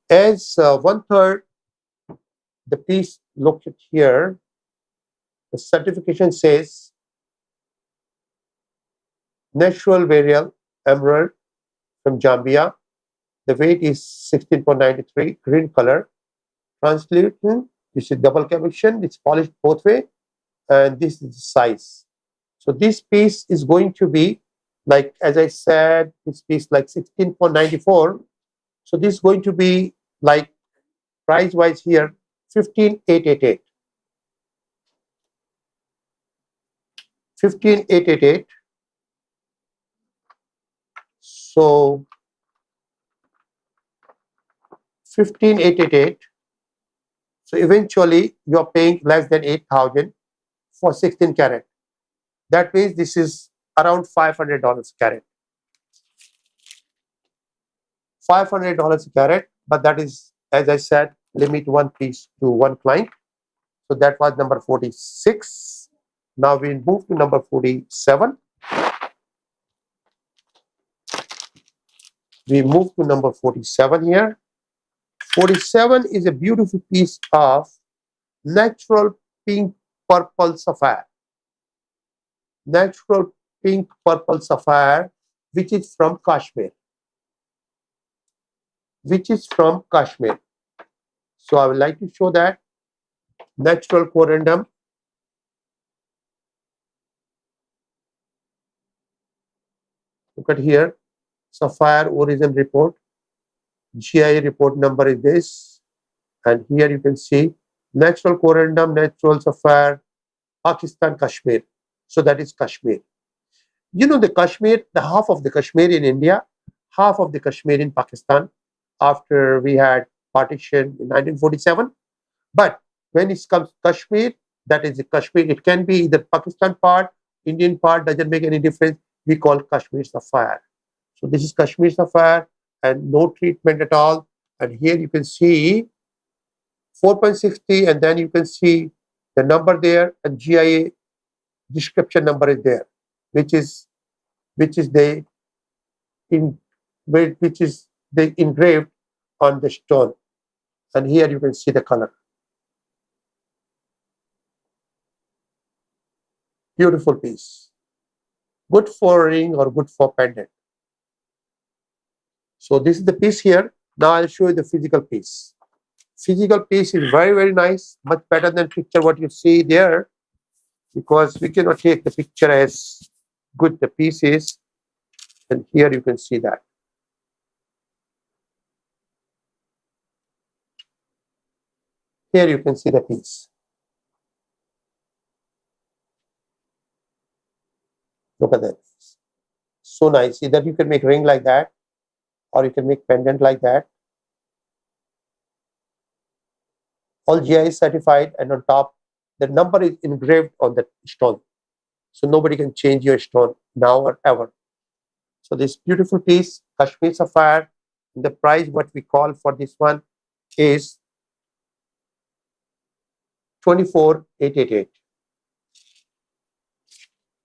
As 1/3 the piece, look at here, the certification says natural varial emerald from Zambia. The weight is 16.93, green color, translucent. This is double cabochon, it's polished both way, and this is the size. So this piece is going to be, like as I said, this piece like 16.94. So this is going to be like price wise here 15,888. 15,888. So 15,888. So eventually you are paying less than 8,000 for 16 carat. That means this is around $500 carat. $500 a carat, but that is, as I said, limit one piece to one client. So that was number 46. Now we move to number 47. We move to number 47 here. 47 is a beautiful piece of natural pink purple sapphire. Natural pink purple sapphire, which is from Kashmir. So I would like to show that natural corundum. Look at here, sapphire origin report. GIA report number is this, and here you can see natural corundum, natural sapphire, Pakistan, Kashmir. So that is Kashmir. You know, the Kashmir, the half of the Kashmir in India, half of the Kashmir in Pakistan, after we had partition in 1947. But when it comes to Kashmir, that is the Kashmir. It can be either Pakistan part, Indian part, doesn't make any difference. We call Kashmir sapphire. So this is Kashmir sapphire and no treatment at all. And here you can see 4.60, and then you can see the number there, and GIA description number is there, which is they engraved on the stone. And here you can see the color. Beautiful piece. Good for ring or good for pendant. So this is the piece here. Now I'll show you the physical piece. Physical piece is very, very nice, much better than picture what you see there, because we cannot take the picture as good the piece is. And here you can see that. Here you can see the piece. Look at that. So nice. Either you can make ring like that, or you can make pendant like that. All GI is certified, and on top, the number is engraved on the stone. So nobody can change your stone now or ever. So this beautiful piece, Kashmir sapphire, the price what we call for this one is 24,888.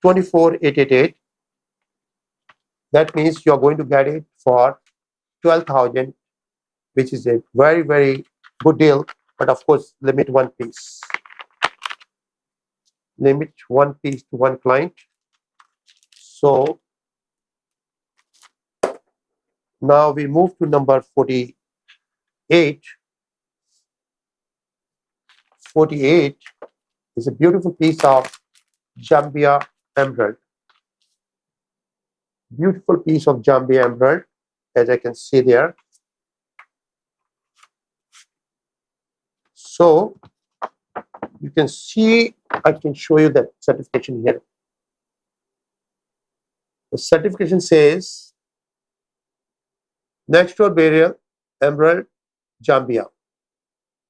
24,888. That means you are going to get it for 12,000, which is a very, very good deal. But of course, limit one piece. Limit one piece to one client. So now we move to number 48. 48 is a beautiful piece of Jambia emerald. Beautiful piece of Jambia emerald, as I can see there. So you can see, I can show you the certification here. The certification says natural burial emerald Jambia.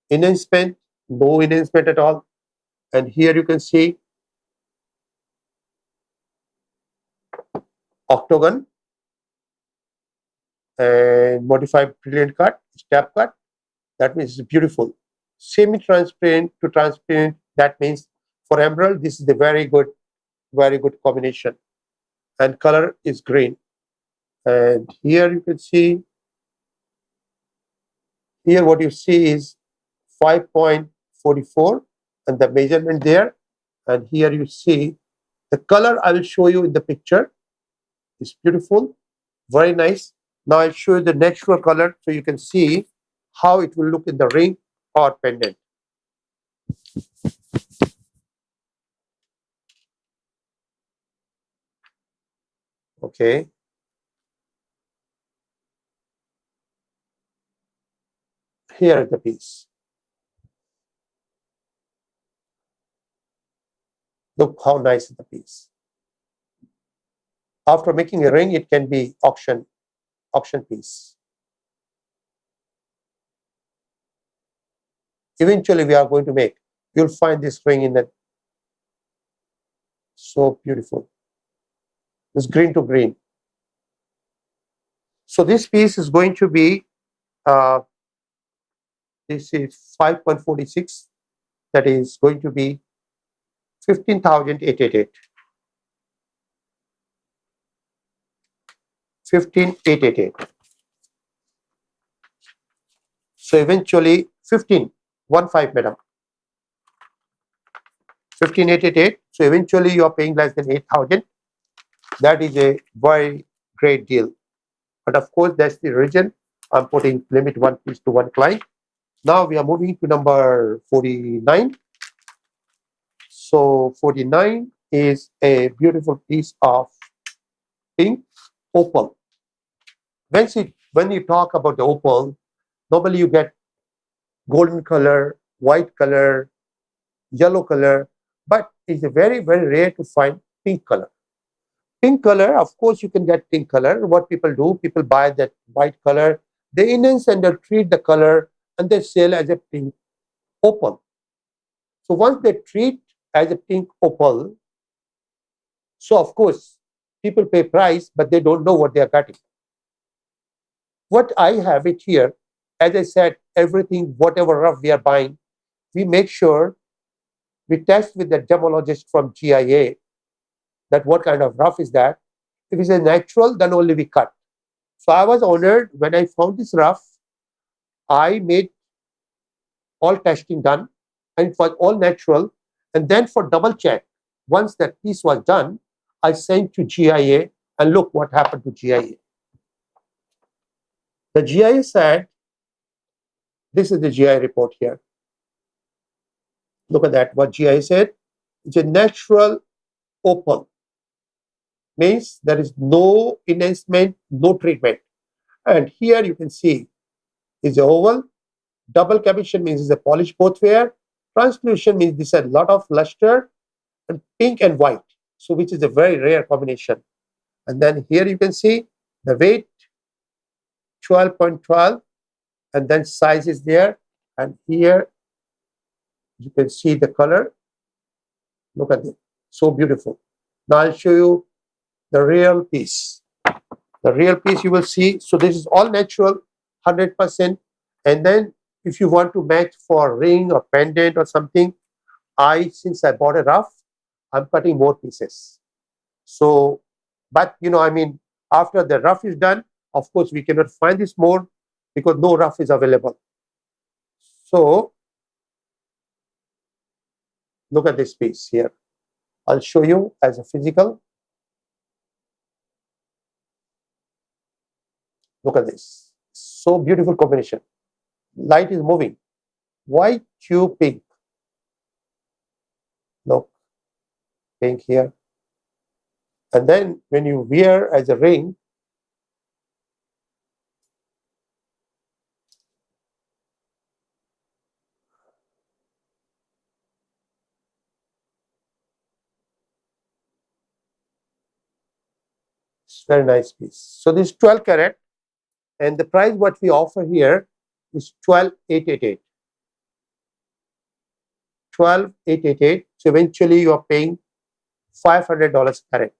Enhancement, no enhancement at all. And here you can see octagon and modified brilliant cut, step cut. That means it's beautiful. Semi-transparent to transparent. That means for emerald, this is the very good combination. And color is green. And here you can see, here what you see is 5.44 and the measurement there. And here you see the color I will show you in the picture. It's beautiful, very nice. Now I'll show you the natural color so you can see how it will look in the ring or pendant. Okay. Here is the piece. Look how nice is the piece. After making a ring, it can be auction piece. Eventually, we are going to make. You'll find this ring in that. So beautiful. It's green to green. So this piece is going to be, this is 5.46. That is going to be 15,888. 15,888. So eventually 15, 15, madam. 15,888. So eventually you are paying less than 8,000. That is a very great deal. But of course, that's the reason I'm putting limit one piece to one client. Now we are moving to number 49. So 49 is a beautiful piece of pink opal. When you talk about the opal, normally you get golden color, white color, yellow color, but it's very, very rare to find pink color. Pink color, of course, you can get pink color. What people do, people buy that white color, they enhance and they treat the color and they sell as a pink opal. So once they treat as a pink opal, so of course, people pay price, but they don't know what they are getting. What I have it here, as I said, everything, whatever rough we are buying, we make sure we test with the gemologist from GIA that what kind of rough is that. If it's a natural, then only we cut. So I was honored when I found this rough. I made all testing done and it was all natural. And then for double check, once that piece was done, I sent to GIA and look what happened to GIA. The GIA said, this is the GIA report here. Look at that, what GIA said. It's a natural opal. Means there is no enhancement, no treatment. And here you can see is a oval. Double cavitation means it's a polished both way. Translucent means this has a lot of luster, and pink and white, so which is a very rare combination. And then here you can see the weight 12.12, and then size is there. And here you can see the color. Look at it, so beautiful. Now I'll show you the real piece. The real piece you will see. So this is all natural, 100%. And then if you want to match for ring or pendant or something, since I bought a rough, I'm cutting more pieces. So, but you know, I mean, after the rough is done, of course, we cannot find this more because no rough is available. So, look at this piece here. I'll show you as a physical. Look at this. So beautiful combination. Light is moving. White to pink. Look. Pink here. And then when you wear as a ring, it's very nice piece. So this 12 karat. And the price what we offer here is 12,888. 12,888. So eventually you are paying $500 carat.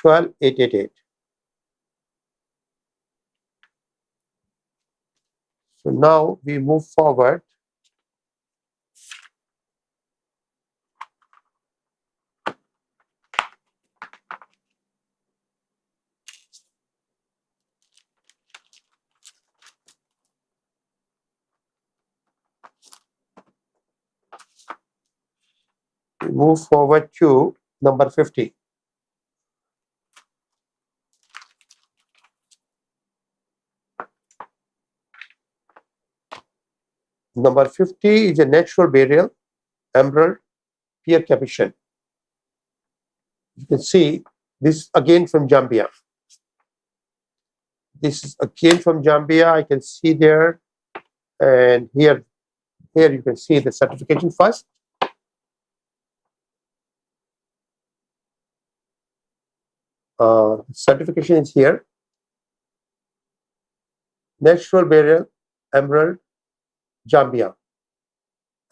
$12,888. So now we move forward. Move forward to number 50. Number 50 is a natural burial, emerald, pear capuchin. You can see this again from Zambia. This is again from Zambia. I can see there, and here here you can see the certification first. Certification is here. Natural Beryl, Emerald, Jambia.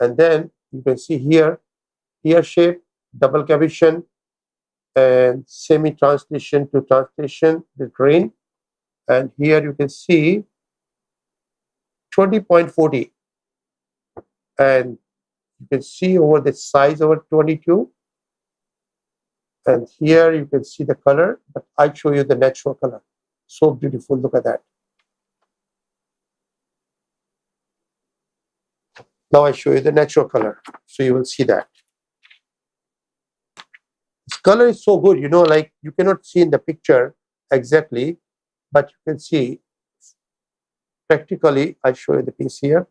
And then you can see here, tear shape, double cavitation, and semi-translation to translation, the grain. And here you can see 20.40. And you can see over the size over 22. And here you can see the color, but I'll show you the natural color. So beautiful, look at that. Now I show you the natural color, so you will see that. This color is so good, you know, like you cannot see in the picture exactly, but you can see practically. I'll show you the piece here.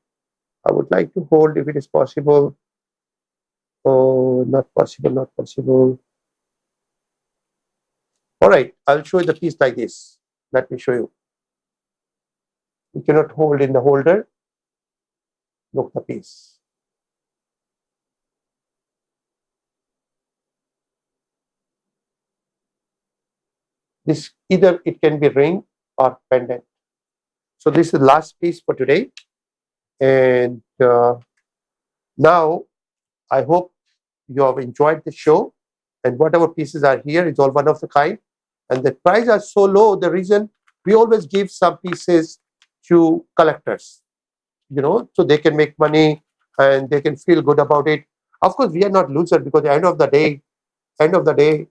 I would like to hold if it is possible. Oh, not possible, not possible. All right, I'll show you the piece like this. Let me show you. You cannot hold in the holder. Look the piece. This either it can be ring or pendant. So this is the last piece for today. And now I hope you have enjoyed the show. And whatever pieces are here is all one of the kind. And the price are so low. The reason we always give some pieces to collectors, you know, so they can make money and they can feel good about it. Of course, we are not losers, because at the end of the day,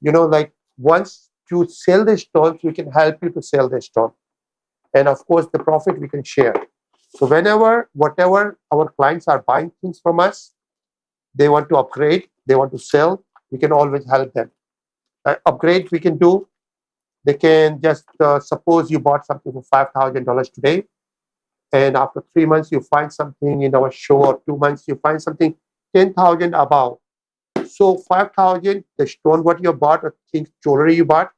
you know, like once you sell the stones, we can help you to sell the stone. And of course, the profit we can share. So whenever, whatever our clients are buying things from us, they want to upgrade, they want to sell, we can always help them. Upgrade we can do. They can just, suppose you bought something for $5,000 today, and after 3 months you find something in our show, or 2 months you find something 10,000 above. So 5,000, the stone what you bought, or things, jewelry you bought,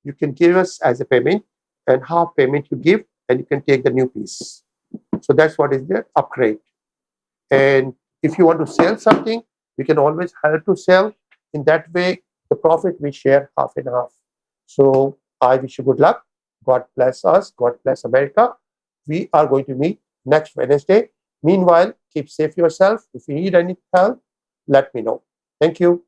you can give us as a payment, and half payment you give, and you can take the new piece. So that's what is the upgrade. And if you want to sell something, we can always help to sell. In that way, the profit we share half and half. So I wish you good luck. God bless us. God bless America. We are going to meet next Wednesday. Meanwhile, keep safe yourself. If you need any help, let me know. Thank you.